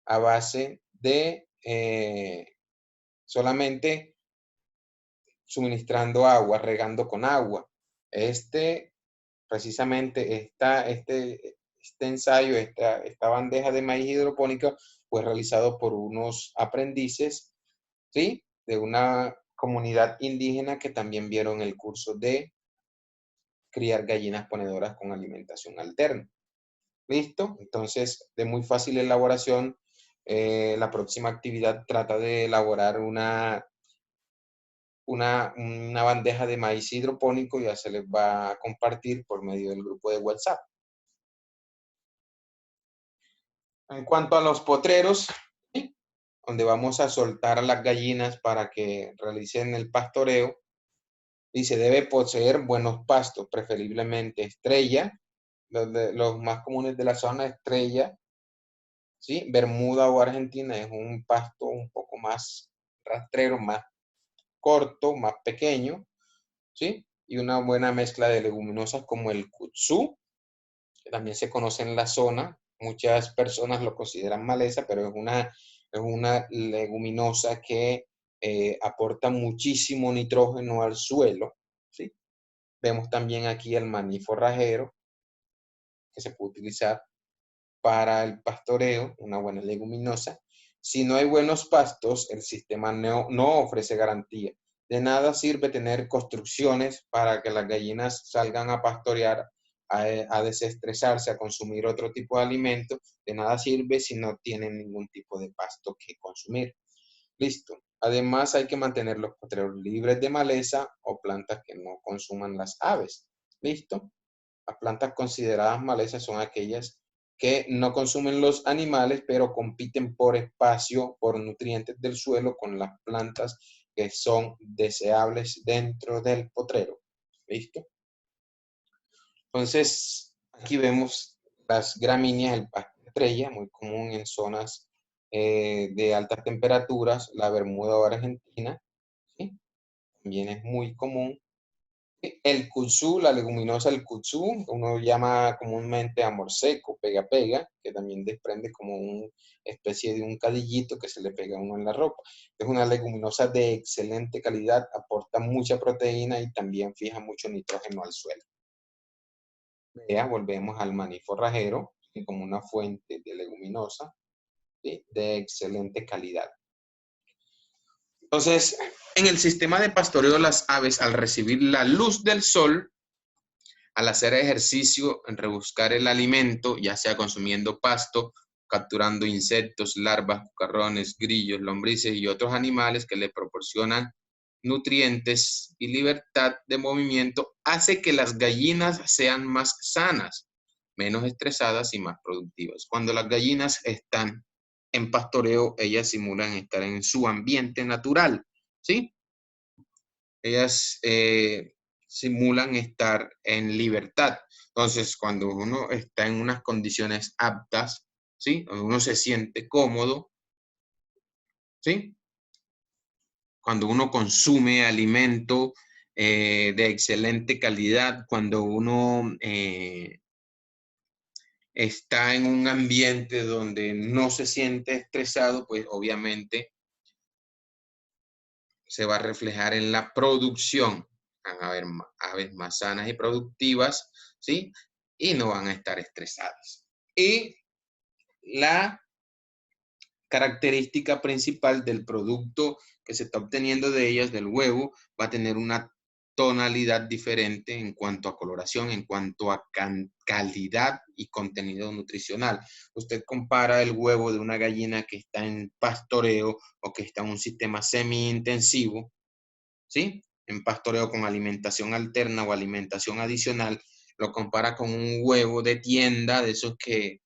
A base de solamente suministrando agua, regando con agua. Precisamente este ensayo, esta bandeja de maíz hidropónica fue realizado por unos aprendices, ¿sí? de una comunidad indígena que también vieron el curso de criar gallinas ponedoras con alimentación alterna. ¿Listo? Entonces, de muy fácil elaboración, la próxima actividad trata de elaborar una bandeja de maíz hidropónico, ya se les va a compartir por medio del grupo de WhatsApp. En cuanto a los potreros, ¿sí?, donde vamos a soltar a las gallinas para que realicen el pastoreo, y se debe poseer buenos pastos, preferiblemente estrella, los más comunes de la zona, estrella, ¿sí? Bermuda o Argentina es un pasto un poco más rastrero, más corto, más pequeño, ¿sí? Y una buena mezcla de leguminosas como el kutzú, que también se conoce en la zona. Muchas personas lo consideran maleza, pero es una leguminosa que aporta muchísimo nitrógeno al suelo, ¿sí? Vemos también aquí el maní forrajero, que se puede utilizar para el pastoreo, una buena leguminosa. Si no hay buenos pastos, el sistema no ofrece garantía. De nada sirve tener construcciones para que las gallinas salgan a pastorear, a desestresarse, a consumir otro tipo de alimento. De nada sirve si no tienen ningún tipo de pasto que consumir. Listo. Además, hay que mantener los potreros libres de maleza o plantas que no consuman las aves. Listo. Las plantas consideradas malezas son aquellas que no consumen los animales, pero compiten por espacio, por nutrientes del suelo con las plantas que son deseables dentro del potrero. ¿Listo? Entonces, aquí vemos las gramíneas, el pasto estrella, muy común en zonas de altas temperaturas, la Bermuda o Argentina, ¿sí? También es muy común. El kutzú, la leguminosa del kutzú, uno llama comúnmente amor seco, pega pega, que también desprende como una especie de un cadillito que se le pega a uno en la ropa. Es una leguminosa de excelente calidad, aporta mucha proteína y también fija mucho nitrógeno al suelo. Vea, volvemos al maní forrajero, como una fuente de leguminosa, ¿sí?, de excelente calidad. Entonces, en el sistema de pastoreo, las aves, al recibir la luz del sol, al hacer ejercicio, en rebuscar el alimento, ya sea consumiendo pasto, capturando insectos, larvas, cucarrones, grillos, lombrices y otros animales que le proporcionan nutrientes y libertad de movimiento, hace que las gallinas sean más sanas, menos estresadas y más productivas. Cuando las gallinas están en pastoreo, ellas simulan estar en su ambiente natural, ¿sí? Ellas simulan estar en libertad. Entonces, cuando uno está en unas condiciones aptas, ¿sí?, uno se siente cómodo, ¿sí?, cuando uno consume alimento de excelente calidad, cuando uno está en un ambiente donde no se siente estresado, pues obviamente se va a reflejar en la producción. Van a haber aves más sanas y productivas, ¿sí? Y no van a estar estresadas. Y la característica principal del producto que se está obteniendo de ellas, del huevo, va a tener una tonalidad diferente en cuanto a coloración, en cuanto a calidad y contenido nutricional. Usted compara el huevo de una gallina que está en pastoreo o que está en un sistema semi-intensivo, ¿sí?, en pastoreo con alimentación alterna o alimentación adicional, lo compara con un huevo de tienda, de esos que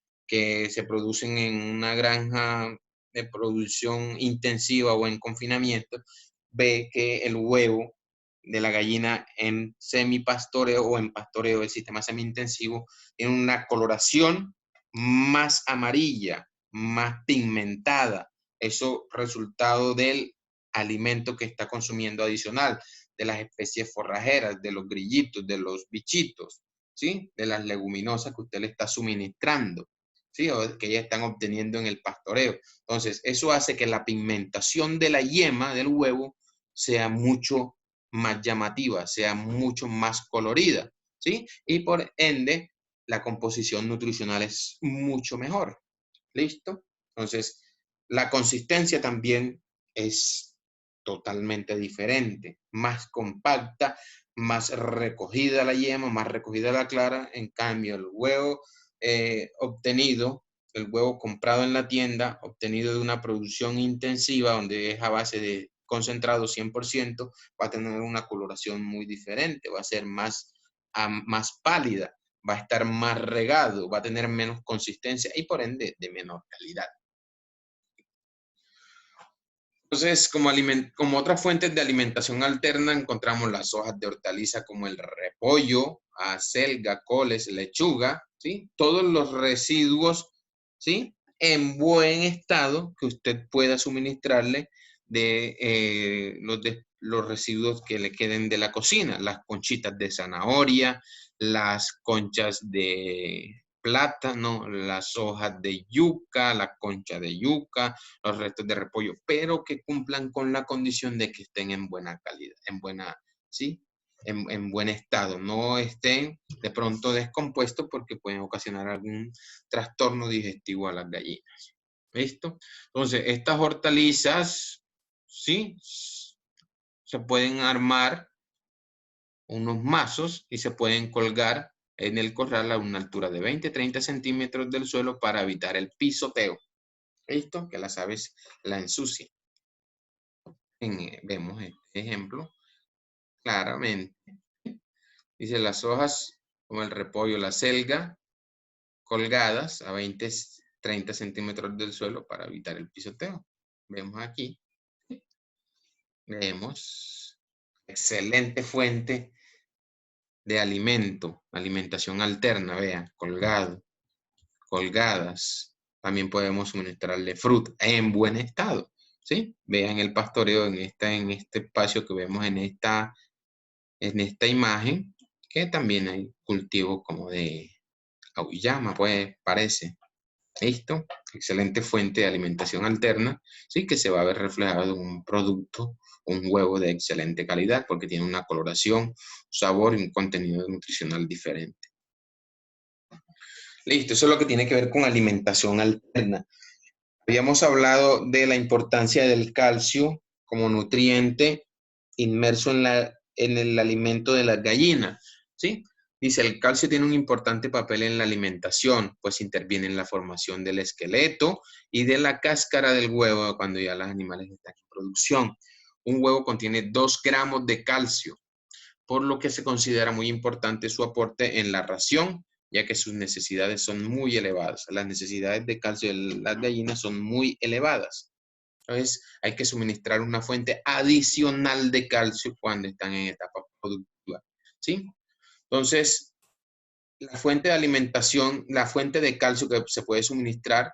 se producen en una granja de producción intensiva o en confinamiento, ve que el huevo de la gallina en semipastoreo o en pastoreo del sistema semi-intensivo tiene una coloración más amarilla, más pigmentada. Eso resultado del alimento que está consumiendo adicional, de las especies forrajeras, de los grillitos, de los bichitos, ¿sí?, de las leguminosas que usted le está suministrando, ¿sí?, o que ya están obteniendo en el pastoreo. Entonces, eso hace que la pigmentación de la yema del huevo sea mucho más llamativa, sea mucho más colorida, ¿sí? Y por ende, la composición nutricional es mucho mejor. ¿Listo? Entonces, la consistencia también es totalmente diferente, más compacta, más recogida la yema, más recogida la clara. En cambio, el huevo obtenido, el huevo comprado en la tienda, obtenido de una producción intensiva, donde es a base de concentrado 100%, va a tener una coloración muy diferente, va a ser más pálida, va a estar más regado, va a tener menos consistencia y por ende de menor calidad. Entonces, como otras fuentes de alimentación alterna, encontramos las hojas de hortaliza como el repollo, acelga, coles, lechuga, ¿sí? Todos los residuos, ¿sí? En buen estado que usted pueda suministrarle de los residuos que le queden de la cocina, las conchitas de zanahoria, las conchas de plátano, las hojas de yuca, la concha de yuca, los restos de repollo, pero que cumplan con la condición de que estén en buena calidad, ¿sí? En buen estado, no estén de pronto descompuestos porque pueden ocasionar algún trastorno digestivo a las gallinas. ¿Listo? Entonces, estas hortalizas, ¿sí? Se pueden armar unos mazos y se pueden colgar en el corral a una altura de 20-30 centímetros del suelo para evitar el pisoteo. ¿Listo? Que las aves la ensucien. Vemos este ejemplo claramente. Dice las hojas como el repollo, la selga, colgadas a 20-30 centímetros del suelo para evitar el pisoteo. Vemos aquí. Vemos excelente fuente de alimentación alterna, vean, colgadas. También podemos suministrarle fruta en buen estado, ¿sí? Vean el pastoreo en este espacio que vemos en esta imagen, que también hay cultivos como de auyama, pues parece. ¿Listo? Excelente fuente de alimentación alterna, ¿sí? Que se va a ver reflejado en un producto, un huevo de excelente calidad, porque tiene una coloración, sabor y un contenido nutricional diferente. Listo, eso es lo que tiene que ver con alimentación alterna. Habíamos hablado de la importancia del calcio como nutriente inmerso en el alimento de las gallinas, ¿sí? Dice, el calcio tiene un importante papel en la alimentación, pues interviene en la formación del esqueleto y de la cáscara del huevo cuando ya los animales están en producción. Un huevo contiene 2 gramos de calcio, por lo que se considera muy importante su aporte en la ración, ya que sus necesidades son muy elevadas. Las necesidades de calcio de las gallinas son muy elevadas. Entonces, hay que suministrar una fuente adicional de calcio cuando están en etapa productiva, ¿sí? Entonces, la fuente de alimentación, la fuente de calcio que se puede suministrar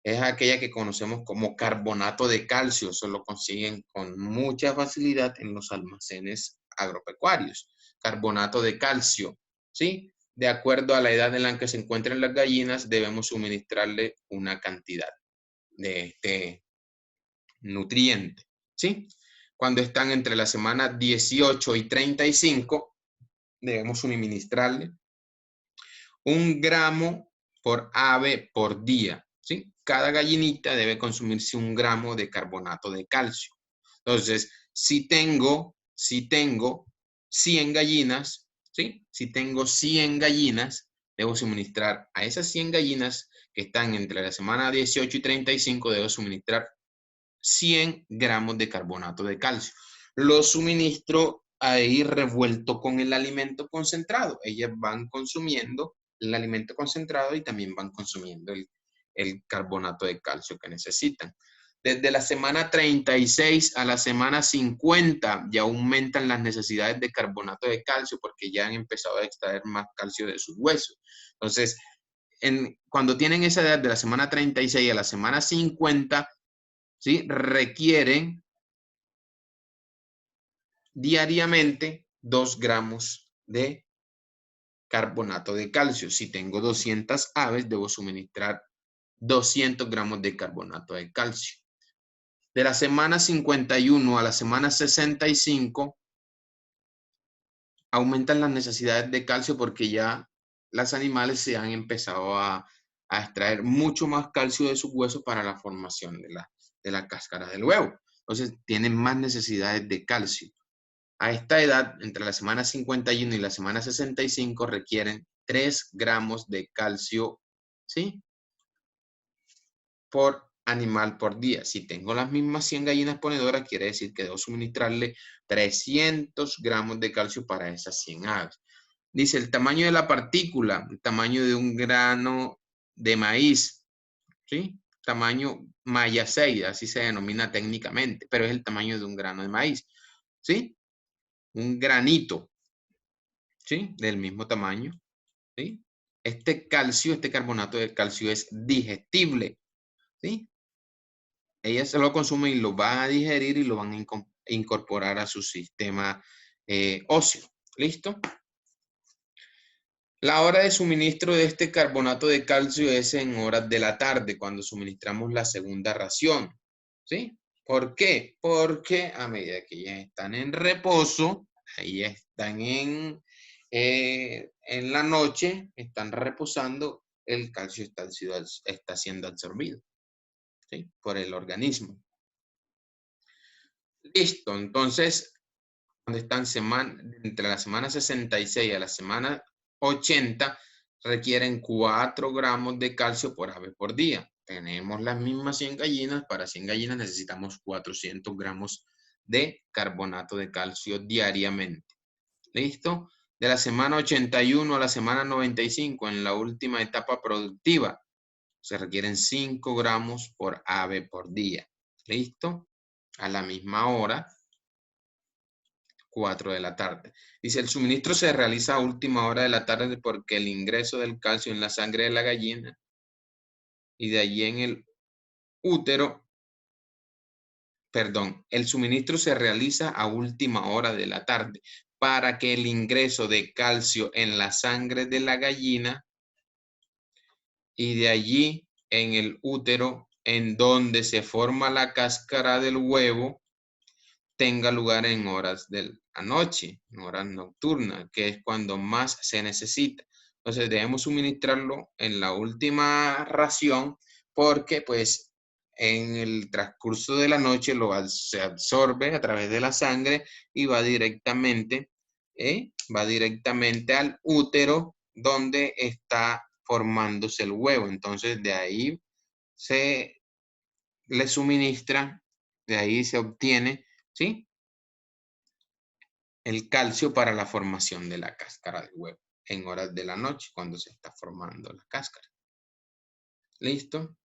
es aquella que conocemos como carbonato de calcio. Eso lo consiguen con mucha facilidad en los almacenes agropecuarios. Carbonato de calcio, ¿sí? De acuerdo a la edad en la que se encuentran las gallinas, debemos suministrarle una cantidad de este nutriente, ¿sí? Cuando están entre la semana 18 y 35, debemos suministrarle 1 gramo por ave por día, ¿sí? Cada gallinita debe consumirse 1 gramo de carbonato de calcio. Entonces, si tengo 100 gallinas, ¿sí? Si tengo 100 gallinas, debo suministrar a esas 100 gallinas que están entre la semana 18 y 35, debo suministrar 100 gramos de carbonato de calcio. Lo suministro ahí revuelto con el alimento concentrado. Ellas van consumiendo el alimento concentrado y también van consumiendo el carbonato de calcio que necesitan. Desde la semana 36 a la semana 50 ya aumentan las necesidades de carbonato de calcio porque ya han empezado a extraer más calcio de sus huesos. Entonces, cuando tienen esa edad de la semana 36 a la semana 50, ¿sí? Requieren diariamente 2 gramos de carbonato de calcio. Si tengo 200 aves, debo suministrar 200 gramos de carbonato de calcio. De la semana 51 a la semana 65, aumentan las necesidades de calcio porque ya los animales se han empezado a extraer mucho más calcio de sus huesos para la formación de la cáscara del huevo. Entonces, tienen más necesidades de calcio. A esta edad, entre la semana 51 y la semana 65, requieren 3 gramos de calcio, ¿sí?, por animal por día. Si tengo las mismas 100 gallinas ponedoras, quiere decir que debo suministrarle 300 gramos de calcio para esas 100 aves. Dice el tamaño de la partícula, el tamaño de un grano de maíz, ¿sí? Tamaño maya 6, así se denomina técnicamente, pero es el tamaño de un grano de maíz, ¿sí? Un granito, ¿sí? Del mismo tamaño, ¿sí? Este calcio, este carbonato de calcio es digestible, ¿sí? Ellas se lo consumen y lo van a digerir y lo van a incorporar a su sistema óseo. ¿Listo? La hora de suministro de este carbonato de calcio es en horas de la tarde, cuando suministramos la segunda ración. ¿Sí? ¿Por qué? Porque a medida que ellas están en reposo, ellas están en la noche, están reposando, el calcio está siendo absorbido, ¿sí?, por el organismo. Listo, entonces, cuando están entre la semana 66 a la semana 80, requieren 4 gramos de calcio por ave por día. Tenemos las mismas 100 gallinas, para 100 gallinas necesitamos 400 gramos de carbonato de calcio diariamente. ¿Listo? De la semana 81 a la semana 95, en la última etapa productiva, se requieren 5 gramos por ave por día. ¿Listo? A la misma hora, 4 de la tarde. Dice, el suministro se realiza a última hora de la tarde porque el ingreso del calcio en la sangre de la gallina y de allí en el útero, perdón, el suministro se realiza a última hora de la tarde para que el ingreso de calcio en la sangre de la gallina y de allí en el útero, en donde se forma la cáscara del huevo, tenga lugar en horas de la noche, en horas nocturnas, que es cuando más se necesita. Entonces debemos suministrarlo en la última ración porque pues en el transcurso de la noche se absorbe a través de la sangre y va directamente al útero donde está formándose el huevo. Entonces de ahí se le suministra, de ahí se obtiene, ¿sí?, el calcio para la formación de la cáscara del huevo en horas de la noche cuando se está formando la cáscara. ¿Listo?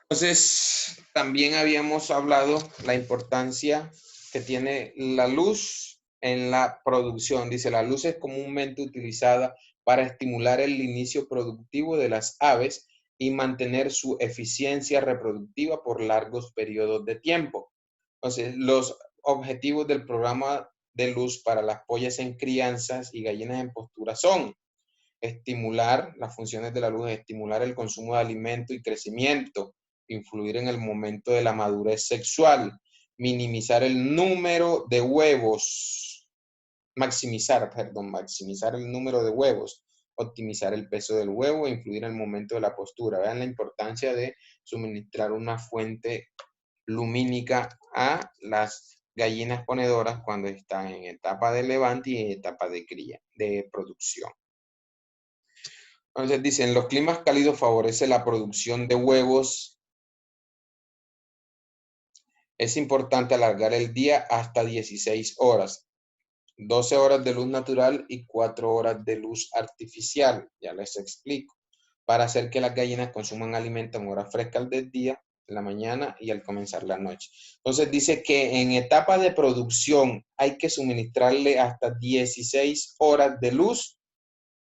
Entonces, también habíamos hablado la importancia que tiene la luz en la producción. Dice, la luz es comúnmente utilizada para estimular el inicio productivo de las aves y mantener su eficiencia reproductiva por largos periodos de tiempo. Entonces, los objetivos del programa de luz para las pollas en crianzas y gallinas en postura son estimular, las funciones de la luz es estimular el consumo de alimento y crecimiento, influir en el momento de la madurez sexual, minimizar el número de huevos, maximizar el número de huevos, optimizar el peso del huevo e influir en el momento de la postura. Vean la importancia de suministrar una fuente lumínica a las gallinas ponedoras cuando están en etapa de levante y en etapa de cría, de producción. Entonces dicen, los climas cálidos favorecen la producción de huevos. Es importante alargar el día hasta 16 horas. 12 horas de luz natural y 4 horas de luz artificial. Ya les explico. Para hacer que las gallinas consuman alimento en horas frescas del día, en la mañana y al comenzar la noche. Entonces dice que en etapa de producción hay que suministrarle hasta 16 horas de luz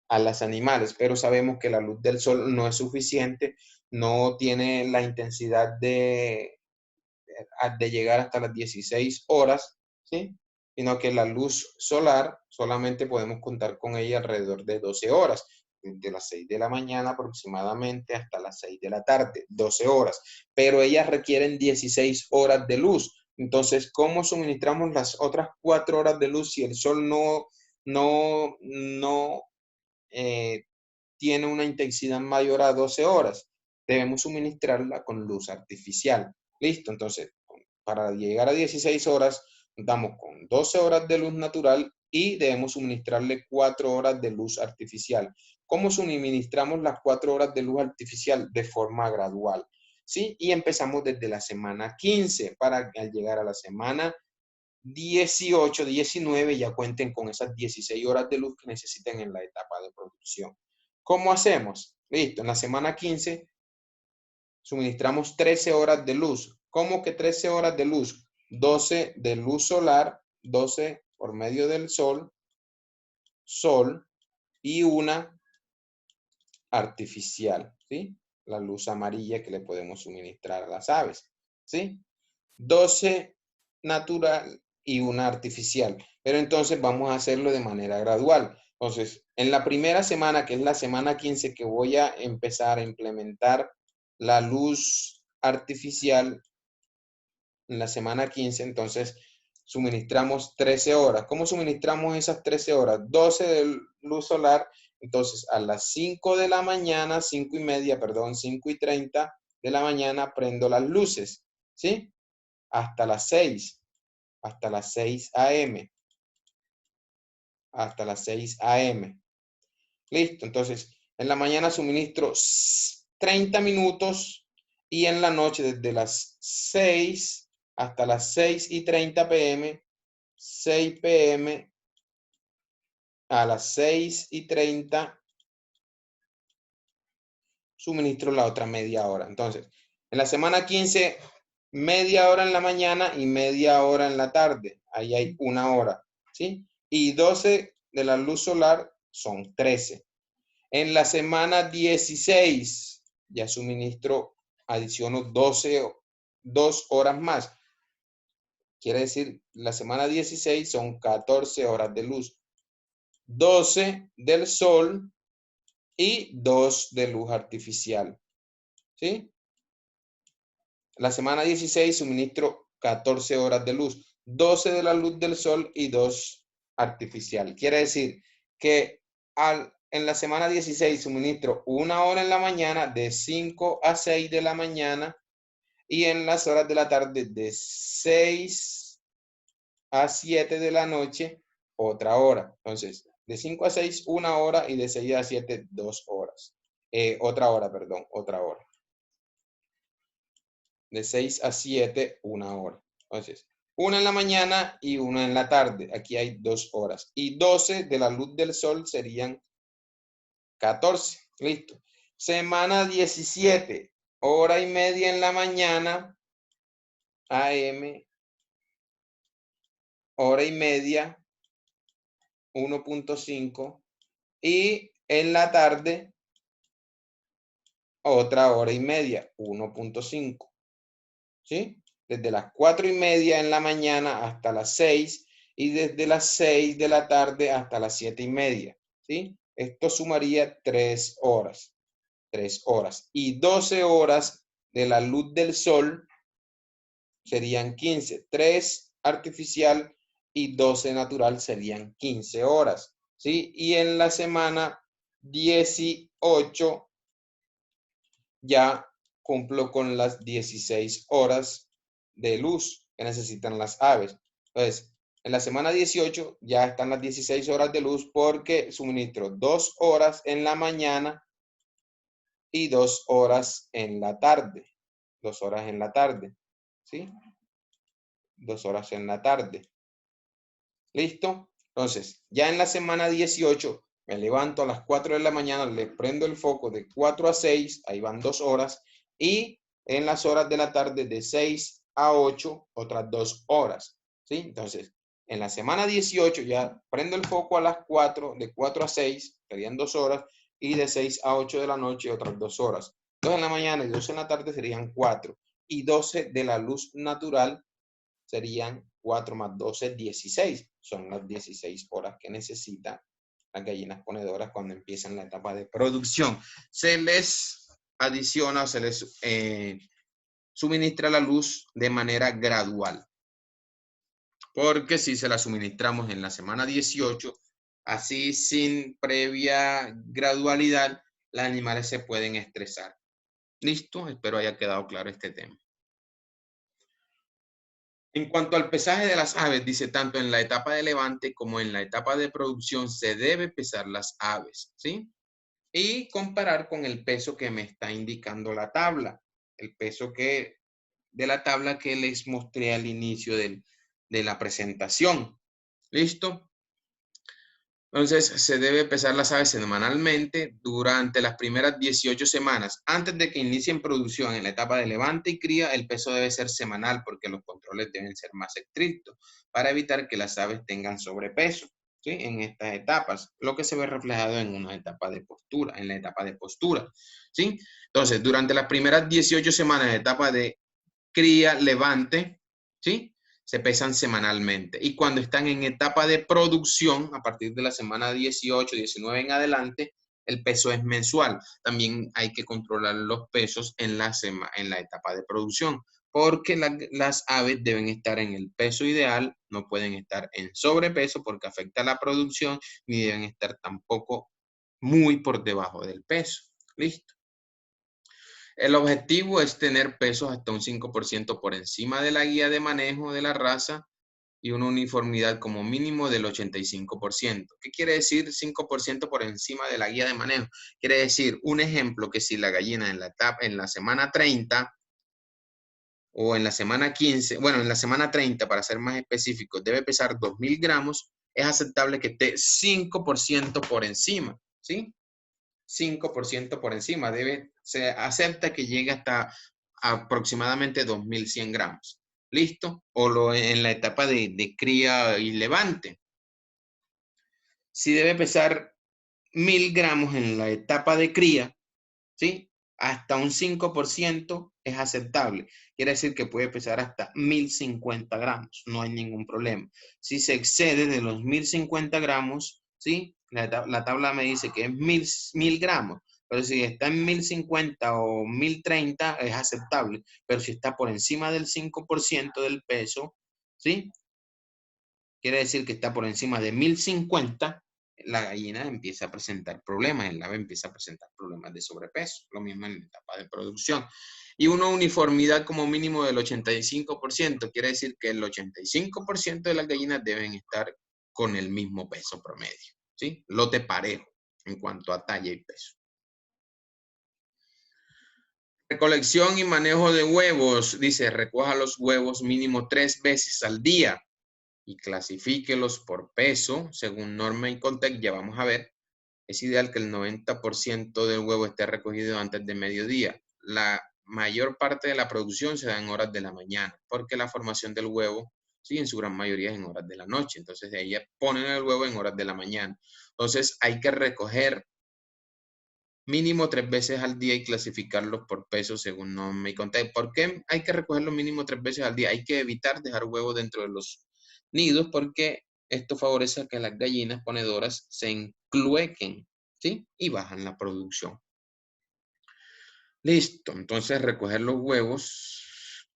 a las animales, pero sabemos que la luz del sol no es suficiente, no tiene la intensidad de llegar hasta las 16 horas, ¿sí?, sino que la luz solar solamente podemos contar con ella alrededor de 12 horas, de las 6 de la mañana aproximadamente hasta las 6 de la tarde, 12 horas, pero ellas requieren 16 horas de luz. Entonces, ¿cómo suministramos las otras 4 horas de luz si el sol no tiene una intensidad mayor a 12 horas? Debemos suministrarla con luz artificial. Listo, entonces, para llegar a 16 horas, contamos con 12 horas de luz natural y debemos suministrarle 4 horas de luz artificial. ¿Cómo suministramos las 4 horas de luz artificial? De forma gradual, ¿sí? Y empezamos desde la semana 15 para al llegar a la semana 18, 19 ya cuenten con esas 16 horas de luz que necesiten en la etapa de producción. ¿Cómo hacemos? Listo, en la semana 15 suministramos 13 horas de luz. ¿Cómo que 13 horas de luz? 12 de luz solar, 12 por medio del sol, y una artificial, ¿sí? La luz amarilla que le podemos suministrar a las aves, ¿sí? 12 natural y una artificial. Pero entonces vamos a hacerlo de manera gradual. Entonces, en la primera semana, que es la semana 15, que voy a empezar a implementar la luz artificial, en la semana 15, entonces suministramos 13 horas. ¿Cómo suministramos esas 13 horas? 12 de luz solar, entonces a las 5 de la mañana, 5 y media, perdón, 5 y 30 de la mañana prendo las luces, ¿sí? Hasta las 6 a.m. Hasta las 6 a.m. Listo, entonces en la mañana suministro 30 minutos y en la noche desde las 6 hasta las 6 y 30 p.m., 6 p.m. a las 6 y 30 suministro la otra media hora. Entonces, en la semana 15, media hora en la mañana y media hora en la tarde. Ahí hay una hora, ¿sí? Y 12 de la luz solar son 13. En la semana 16, ya suministro, adiciono 2 horas más. Quiere decir, la semana 16 son 14 horas de luz. 12 del sol y 2 de luz artificial. ¿Sí? La semana 16 suministro 14 horas de luz, 12 de la luz del sol y 2 artificial. Quiere decir que en la semana 16 suministro 1 hora en la mañana de 5 a 6 de la mañana y en las horas de la tarde de 6 a 7 de la noche otra hora. Entonces, de 5 a 6 1 hora y de 6 a 7 2 horas. Otra hora, perdón, otra hora. De 6 a 7, 1 hora. Entonces, una en la mañana y una en la tarde. Aquí hay 2 horas. Y 12 de la luz del sol serían 14. Listo. Semana 17, hora y media en la mañana, AM, hora y media, 1.5. Y en la tarde, otra hora y media, 1.5. ¿Sí? Desde las 4 y media en la mañana hasta las 6 y desde las 6 de la tarde hasta las 7 y media, ¿sí? Esto sumaría 3 horas, 3 horas. Y 12 horas de la luz del sol serían 15, 3 artificial y 12 natural serían 15 horas, ¿sí? Y en la semana 18 ya cumplo con las 16 horas de luz que necesitan las aves. Entonces, en la semana 18 ya están las 16 horas de luz porque suministro 2 horas en la mañana y 2 horas en la tarde. 2 horas en la tarde, ¿sí? 2 horas en la tarde. ¿Listo? Entonces, ya en la semana 18 me levanto a las 4 de la mañana, le prendo el foco de 4 a 6, ahí van 2 horas, y en las horas de la tarde de 6 a 8, otras 2 horas, ¿sí? Entonces, en la semana 18 ya prendo el foco a las 4, de 4 a 6, serían 2 horas, y de 6 a 8 de la noche, otras 2 horas. 2 en la mañana y 2 en la tarde serían 4, y 12 de la luz natural serían 4 más 12, 16. Son las 16 horas que necesitan las gallinas ponedoras cuando empiezan la etapa de producción. Se les adiciona o se les suministra la luz de manera gradual. Porque si se la suministramos en la semana 18, así sin previa gradualidad, los animales se pueden estresar. ¿Listo? Espero haya quedado claro este tema. En cuanto al pesaje de las aves, dice tanto en la etapa de levante como en la etapa de producción se debe pesar las aves, ¿sí? Y comparar con el peso que me está indicando la tabla, el peso de la tabla que les mostré al inicio de la presentación. ¿Listo? Entonces, se debe pesar las aves semanalmente durante las primeras 18 semanas. Antes de que inicien producción en la etapa de levante y cría, el peso debe ser semanal porque los controles deben ser más estrictos para evitar que las aves tengan sobrepeso, ¿sí? En estas etapas, lo que se ve reflejado en una etapa de postura, en la etapa de postura, ¿sí? Entonces, durante las primeras 18 semanas de etapa de cría, levante, ¿sí? Se pesan semanalmente. Y cuando están en etapa de producción, a partir de la semana 18, 19 en adelante, el peso es mensual. También hay que controlar los pesos en la etapa de producción, porque las aves deben estar en el peso ideal, no pueden estar en sobrepeso porque afecta la producción, ni deben estar tampoco muy por debajo del peso. ¿Listo? El objetivo es tener pesos hasta un 5% por encima de la guía de manejo de la raza y una uniformidad como mínimo del 85%. ¿Qué quiere decir 5% por encima de la guía de manejo? Quiere decir, un ejemplo, que si la gallina en la semana 30 o en la semana 15, bueno, en la semana 30 para ser más específico, debe pesar 2.000 gramos, es aceptable que esté 5% por encima, ¿sí? 5% por encima. Se acepta que llegue hasta aproximadamente 2.100 gramos. ¿Listo? En la etapa de cría y levante. Si debe pesar 1.000 gramos en la etapa de cría, ¿sí? Hasta un 5% es aceptable. Quiere decir que puede pesar hasta 1.050 gramos. No hay ningún problema. Si se excede de los 1.050 gramos, ¿sí? La tabla me dice que es 1.000 gramos. Pero si está en 1.050 o 1.030 es aceptable. Pero si está por encima del 5% del peso, ¿sí? Quiere decir que está por encima de 1.050, la gallina empieza a presentar problemas, el ave empieza a presentar problemas de sobrepeso, lo mismo en la etapa de producción. Y una uniformidad como mínimo del 85%, quiere decir que el 85% de las gallinas deben estar con el mismo peso promedio, ¿sí? Lote parejo en cuanto a talla y peso. Recolección y manejo de huevos, dice, recoja los huevos mínimo 3 veces al día y clasifíquelos por peso según norma y Contec. Ya vamos a ver. Es ideal que el 90% del huevo esté recogido antes de mediodía. La mayor parte de la producción se da en horas de la mañana, porque la formación del huevo, sí, en su gran mayoría es en horas de la noche. Entonces, de ahí ponen el huevo en horas de la mañana. Entonces, hay que recoger mínimo 3 veces al día y clasificarlos por peso según norma y Contec. ¿Por qué hay que recogerlo mínimo 3 veces al día? Hay que evitar dejar huevos dentro de los nidos porque esto favorece a que las gallinas ponedoras se encluequen, ¿sí? Y bajan la producción. Listo, entonces recoger los huevos,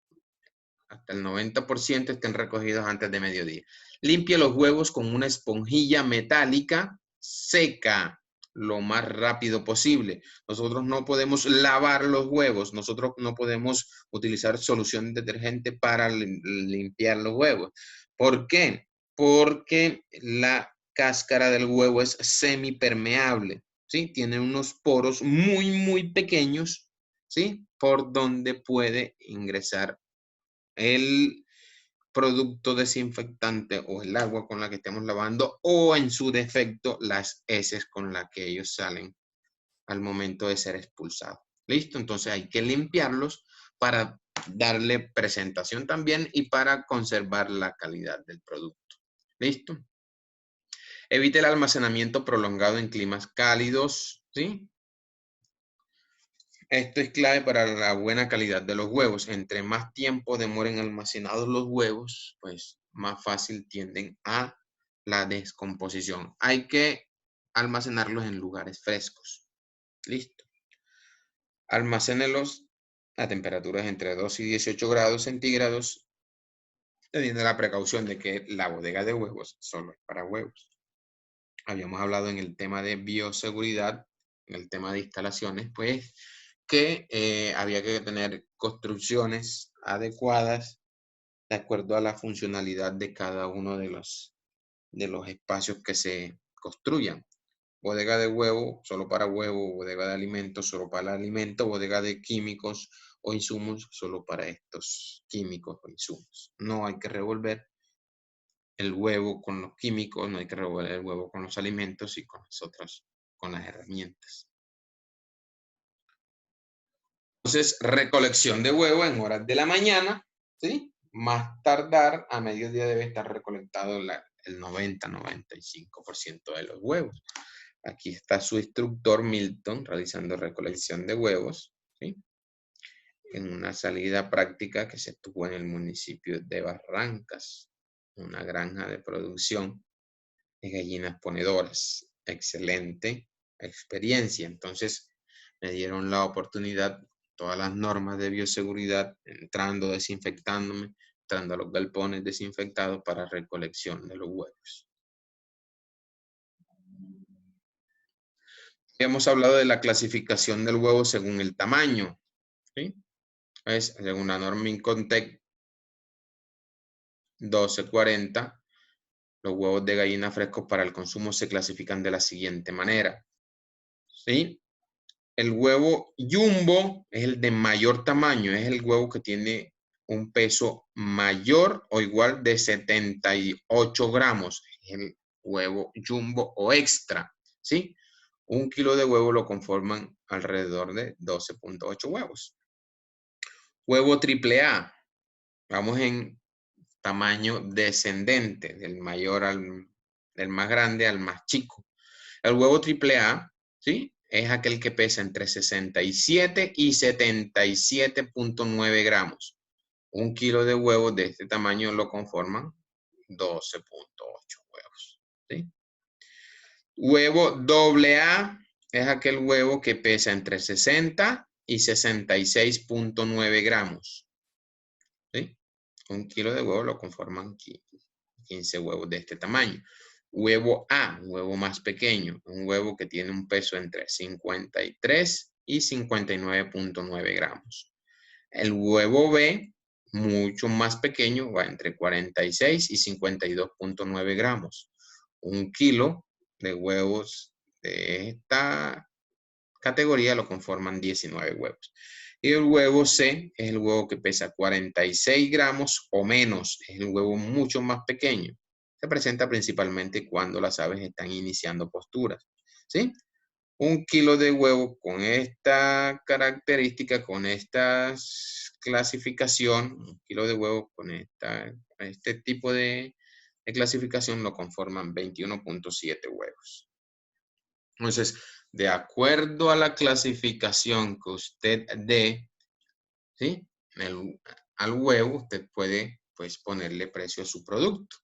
hasta el 90% estén recogidos antes de mediodía. Limpie los huevos con una esponjilla metálica seca lo más rápido posible. Nosotros no podemos lavar los huevos, nosotros no podemos utilizar solución detergente para limpiar los huevos. ¿Por qué? Porque la cáscara del huevo es semipermeable, ¿sí? Tiene unos poros muy, muy pequeños, ¿sí? Por donde puede ingresar el producto desinfectante o el agua con la que estemos lavando o en su defecto las heces con las que ellos salen al momento de ser expulsados. ¿Listo? Entonces hay que limpiarlos para darle presentación también y para conservar la calidad del producto. ¿Listo? Evite el almacenamiento prolongado en climas cálidos, ¿sí? Esto es clave para la buena calidad de los huevos. Entre más tiempo demoren almacenados los huevos, pues más fácil tienden a la descomposición. Hay que almacenarlos en lugares frescos. Listo. Almacénelos a temperaturas entre 2 y 18 grados centígrados, teniendo la precaución de que la bodega de huevos solo es para huevos. Habíamos hablado en el tema de bioseguridad, en el tema de instalaciones, pues que había que tener construcciones adecuadas de acuerdo a la funcionalidad de cada uno de los espacios que se construyan. Bodega de huevo, solo para huevo, bodega de alimentos, solo para alimento, bodega de químicos o insumos, solo para estos químicos o insumos. No hay que revolver el huevo con los químicos, no hay que revolver el huevo con los alimentos y con las otras, con las herramientas. Entonces, recolección de huevo en horas de la mañana, ¿sí? Más tardar a mediodía debe estar recolectado el 90-95% de los huevos. Aquí está su instructor Milton realizando recolección de huevos, ¿sí? En una salida práctica que se tuvo en el municipio de Barrancas, una granja de producción de gallinas ponedoras. Excelente experiencia. Entonces me dieron la oportunidad, todas las normas de bioseguridad, entrando, desinfectándome, entrando a los galpones desinfectados para recolección de los huevos. Hemos hablado de la clasificación del huevo según el tamaño, ¿sí? Es según la norma Incontec 1240, los huevos de gallina frescos para el consumo se clasifican de la siguiente manera, ¿sí? El huevo jumbo es el de mayor tamaño, es el huevo que tiene un peso mayor o igual de 78 gramos, es el huevo jumbo o extra, ¿sí? 1 kilo de huevo lo conforman alrededor de 12.8 huevos. Huevo AAA, vamos en tamaño descendente, del mayor del más grande al más chico. El huevo AAA, ¿sí? Es aquel que pesa entre 67 y 77.9 gramos. 1 kilo de huevos de este tamaño lo conforman 12.8 huevos, ¿sí? Huevo AA es aquel huevo que pesa entre 60 y 66.9 gramos, ¿sí? 1 kilo de huevo lo conforman 15 huevos de este tamaño. Huevo A, un huevo más pequeño, un huevo que tiene un peso entre 53 y 59.9 gramos. El huevo B, mucho más pequeño, va entre 46 y 52.9 gramos. 1 kilo de huevos de esta categoría lo conforman 19 huevos. Y el huevo C es el huevo que pesa 46 gramos o menos. Es el huevo mucho más pequeño. Se presenta principalmente cuando las aves están iniciando posturas, ¿sí? 1 kilo de huevo con esta característica, con esta clasificación, 1 kilo de huevo con este tipo de clasificación lo conforman 21.7 huevos. Entonces, de acuerdo a la clasificación que usted dé, ¿sí? Al huevo, usted puede, pues, ponerle precio a su producto.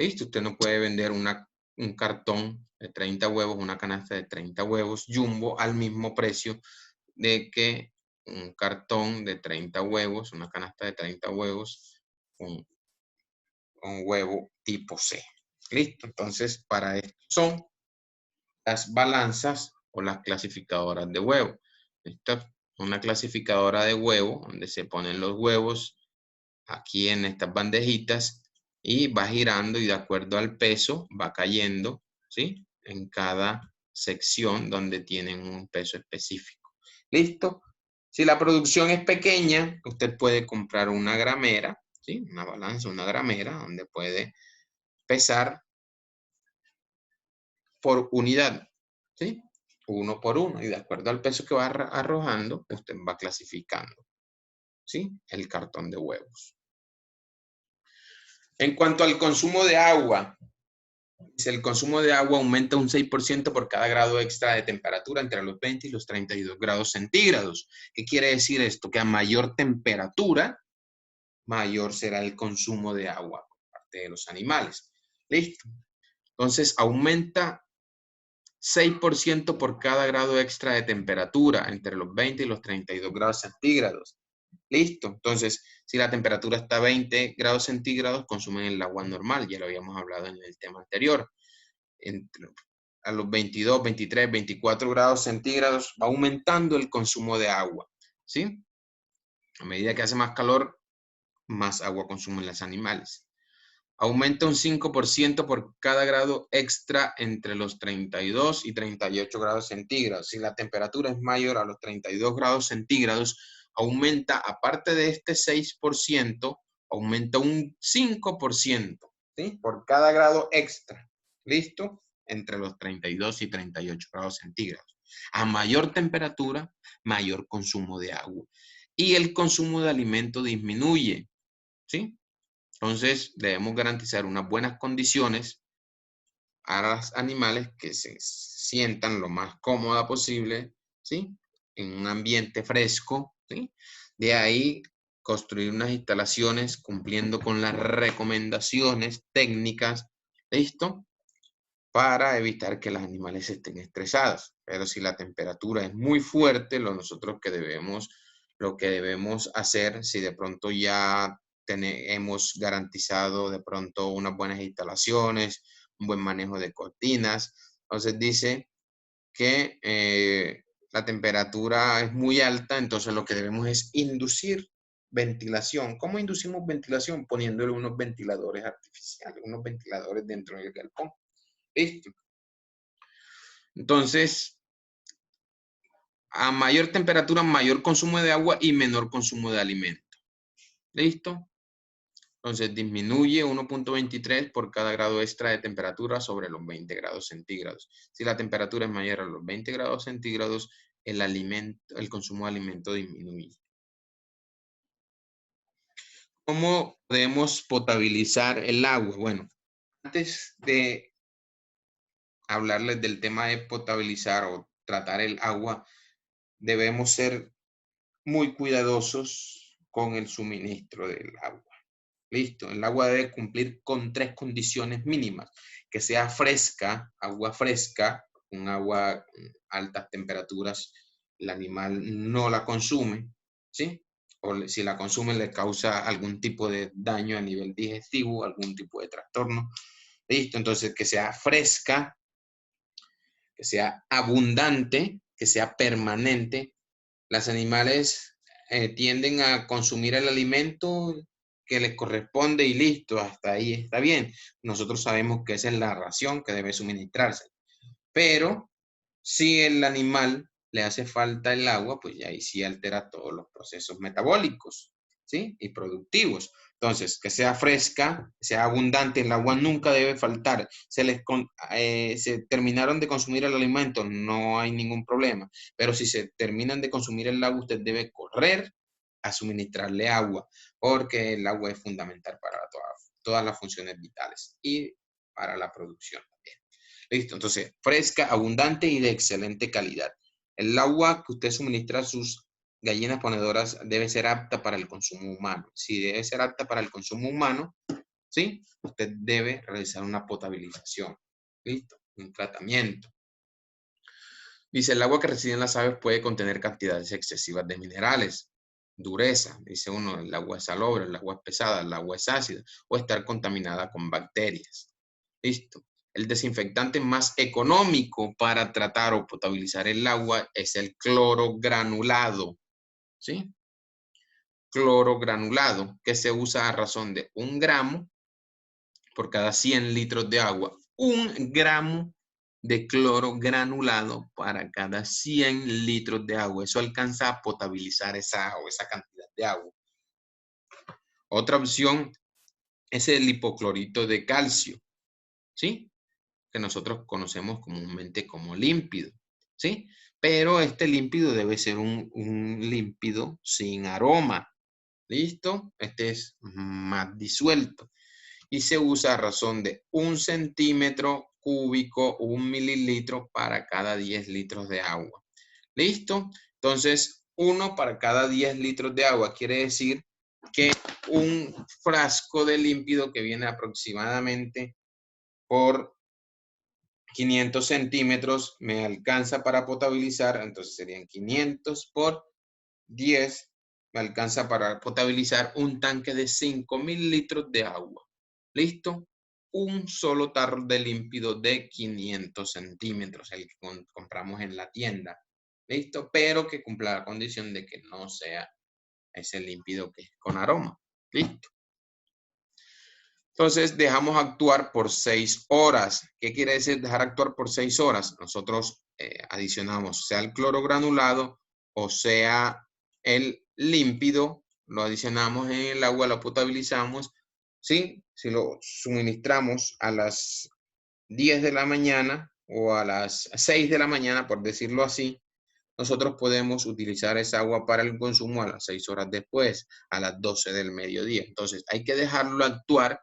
¿Listo? Usted no puede vender un cartón de 30 huevos, una canasta de 30 huevos jumbo al mismo precio de que un cartón de 30 huevos, una canasta de 30 huevos, un huevo tipo C. ¿Listo? Entonces, para esto son las balanzas o las clasificadoras de huevo. Esta es una clasificadora de huevo donde se ponen los huevos aquí en estas bandejitas y va girando y de acuerdo al peso va cayendo, ¿sí? En cada sección donde tienen un peso específico. ¿Listo? Si la producción es pequeña, usted puede comprar una gramera, ¿sí? Una balanza, una gramera donde puede pesar por unidad, ¿sí? Uno por uno, y de acuerdo al peso que va arrojando, usted va clasificando, ¿sí? El cartón de huevos. En cuanto al consumo de agua, el consumo de agua aumenta un 6% por cada grado extra de temperatura entre los 20 y los 32 grados centígrados. ¿Qué quiere decir esto? Que a mayor temperatura, mayor será el consumo de agua por parte de los animales. ¿Listo? Entonces, aumenta 6% por cada grado extra de temperatura entre los 20 y los 32 grados centígrados. Listo. Entonces, si la temperatura está a 20 grados centígrados, consumen el agua normal. Ya lo habíamos hablado en el tema anterior. A los 22, 23, 24 grados centígrados va aumentando el consumo de agua. ¿Sí? A medida que hace más calor, más agua consumen los animales. Aumenta un 5% por cada grado extra entre los 32 y 38 grados centígrados. Si la temperatura es mayor a los 32 grados centígrados, aumenta, aparte de este 6%, aumenta un 5%, ¿sí? Por cada grado extra. ¿Listo? Entre los 32 y 38 grados centígrados. A mayor temperatura, mayor consumo de agua. Y el consumo de alimento disminuye, ¿sí? Entonces, debemos garantizar unas buenas condiciones a los animales que se sientan lo más cómoda posible, ¿sí? En un ambiente fresco, ¿sí? De ahí, construir unas instalaciones cumpliendo con las recomendaciones técnicas, ¿listo? Para evitar que los animales estén estresados. Pero si la temperatura es muy fuerte, lo que debemos hacer, si de pronto ya hemos garantizado de pronto unas buenas instalaciones, un buen manejo de cortinas, entonces dice que la temperatura es muy alta, entonces lo que debemos es inducir ventilación. ¿Cómo inducimos ventilación? Poniéndole unos ventiladores artificiales, unos ventiladores dentro del galpón. ¿Listo? Entonces, a mayor temperatura, mayor consumo de agua y menor consumo de alimento. ¿Listo? Entonces, disminuye 1.23 por cada grado extra de temperatura sobre los 20 grados centígrados. Si la temperatura es mayor a los 20 grados centígrados, el consumo de alimento disminuye. ¿Cómo podemos potabilizar el agua? Bueno, antes de hablarles del tema de potabilizar o tratar el agua, debemos ser muy cuidadosos con el suministro del agua. Listo, el agua debe cumplir con 3 condiciones mínimas: que sea fresca, agua fresca, un agua altas temperaturas, el animal no la consume, ¿sí? O si la consume le causa algún tipo de daño a nivel digestivo, algún tipo de trastorno. Listo, entonces que sea fresca, que sea abundante, que sea permanente. Los animales tienden a consumir el alimento que les corresponde y listo, hasta ahí está bien. Nosotros sabemos que esa es la ración que debe suministrarse. Pero si el animal le hace falta el agua, pues ahí sí altera todos los procesos metabólicos, ¿sí? Y productivos. Entonces, que sea fresca, que sea abundante, el agua nunca debe faltar. Se terminaron de consumir el alimento, no hay ningún problema. Pero si se terminan de consumir el agua, usted debe correr a suministrarle agua, porque el agua es fundamental para todas las funciones vitales y para la producción también. Listo, entonces, fresca, abundante y de excelente calidad. El agua que usted suministra a sus gallinas ponedoras debe ser apta para el consumo humano. Si debe ser apta para el consumo humano, ¿sí? Usted debe realizar una potabilización. ¿Listo? Un tratamiento. Dice, el agua que reciben las aves puede contener cantidades excesivas de minerales, dureza, dice uno, el agua es salobre, el agua es pesada, el agua es ácida, o estar contaminada con bacterias. Listo. El desinfectante más económico para tratar o potabilizar el agua es el cloro granulado, ¿sí? Cloro granulado, que se usa a razón de 1 gramo por cada 100 litros de agua. 1 gramo de cloro granulado para cada 100 litros de agua. Eso alcanza a potabilizar esa cantidad de agua. Otra opción es el hipoclorito de calcio, ¿sí? Que nosotros conocemos comúnmente como límpido, ¿sí? Pero este límpido debe ser un límpido sin aroma, ¿listo? Este es más disuelto y se usa a razón de 1 centímetro cúbico, 1 mililitro para cada 10 litros de agua. ¿Listo? Entonces, 1 para cada 10 litros de agua quiere decir que un frasco de límpido que viene aproximadamente por 500 centímetros me alcanza para potabilizar, entonces serían 500 por 10, me alcanza para potabilizar un tanque de 5.000 litros de agua. ¿Listo? Un solo tarro de límpido de 500 centímetros, el que compramos en la tienda. ¿Listo? Pero que cumpla la condición de que no sea ese límpido que es con aroma. Listo. Entonces, dejamos actuar por 6 horas. ¿Qué quiere decir dejar actuar por 6 horas? Nosotros adicionamos, sea el cloro granulado o sea el límpido, lo adicionamos en el agua, lo potabilizamos. ¿Sí? Si lo suministramos a las 10 de la mañana o a las 6 de la mañana, por decirlo así, nosotros podemos utilizar esa agua para el consumo a las 6 horas después, a las 12 del mediodía. Entonces, hay que dejarlo actuar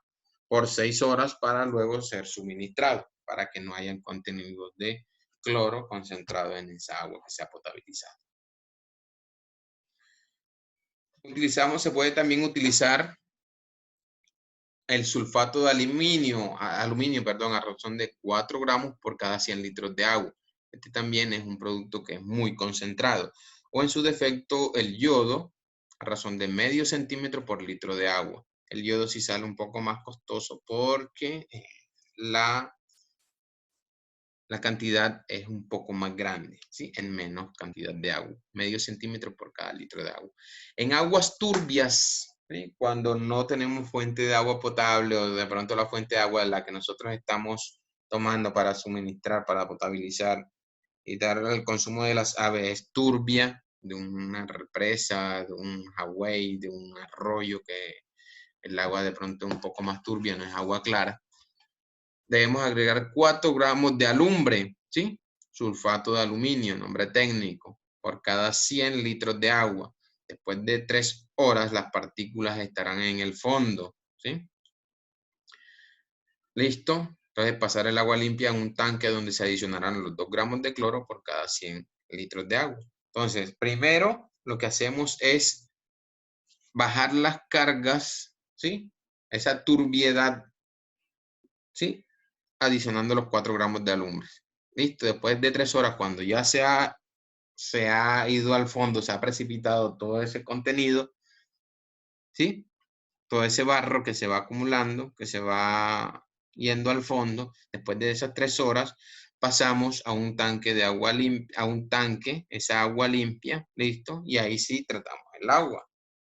por 6 horas para luego ser suministrado, para que no hayan contenidos de cloro concentrado en esa agua que sea potabilizada. Se puede también utilizar el sulfato de aluminio, a razón de 4 gramos por cada 100 litros de agua. Este también es un producto que es muy concentrado. O en su defecto, el yodo, a razón de medio centímetro por litro de agua. El yodo sí sale un poco más costoso porque la cantidad es un poco más grande, ¿sí? En menos cantidad de agua. Medio centímetro por cada litro de agua. En aguas turbias, ¿sí? Cuando no tenemos fuente de agua potable o de pronto la fuente de agua de la que nosotros estamos tomando para suministrar, para potabilizar y dar el consumo de las aves es turbia, de una represa, de un Hawái, de un arroyo que el agua de pronto es un poco más turbia, no es agua clara. Debemos agregar 4 gramos de alumbre, ¿sí? Sulfato de aluminio, nombre técnico, por cada 100 litros de agua. Después de 3 horas, las partículas estarán en el fondo, ¿sí? ¿Listo? Entonces, pasar el agua limpia en un tanque donde se adicionarán los 2 gramos de cloro por cada 100 litros de agua. Entonces, primero, lo que hacemos es bajar las cargas, ¿sí? Esa turbiedad, ¿sí? Adicionando los 4 gramos de alumbre. Listo, después de 3 horas, cuando ya se ha ido al fondo, se ha precipitado todo ese contenido, ¿sí? Todo ese barro que se va acumulando, que se va yendo al fondo, después de esas 3 horas, pasamos a un tanque de agua limpia, a un tanque, esa agua limpia, listo, y ahí sí tratamos el agua.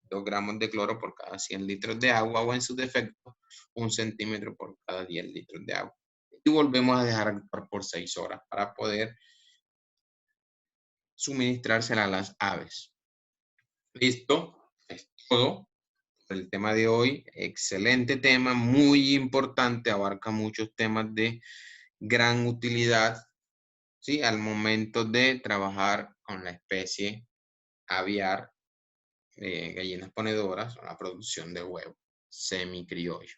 2 gramos de cloro por cada 100 litros de agua o en su defecto 1 centímetro por cada 10 litros de agua. Y volvemos a dejar actuar por 6 horas para poder suministrársela a las aves. Listo, es todo por el tema de hoy. Excelente tema, muy importante, abarca muchos temas de gran utilidad, ¿sí? Al momento de trabajar con la especie aviar, gallinas ponedoras o la producción de huevo semicriollo.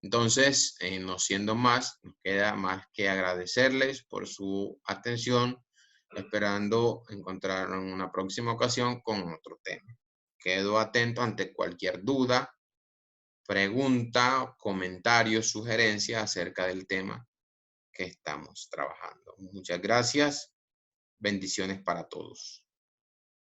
Entonces, no siendo más, nos queda más que agradecerles por su atención, esperando encontrar en una próxima ocasión con otro tema. Quedo atento ante cualquier duda, pregunta, comentario, sugerencia acerca del tema que estamos trabajando. Muchas gracias. Bendiciones para todos.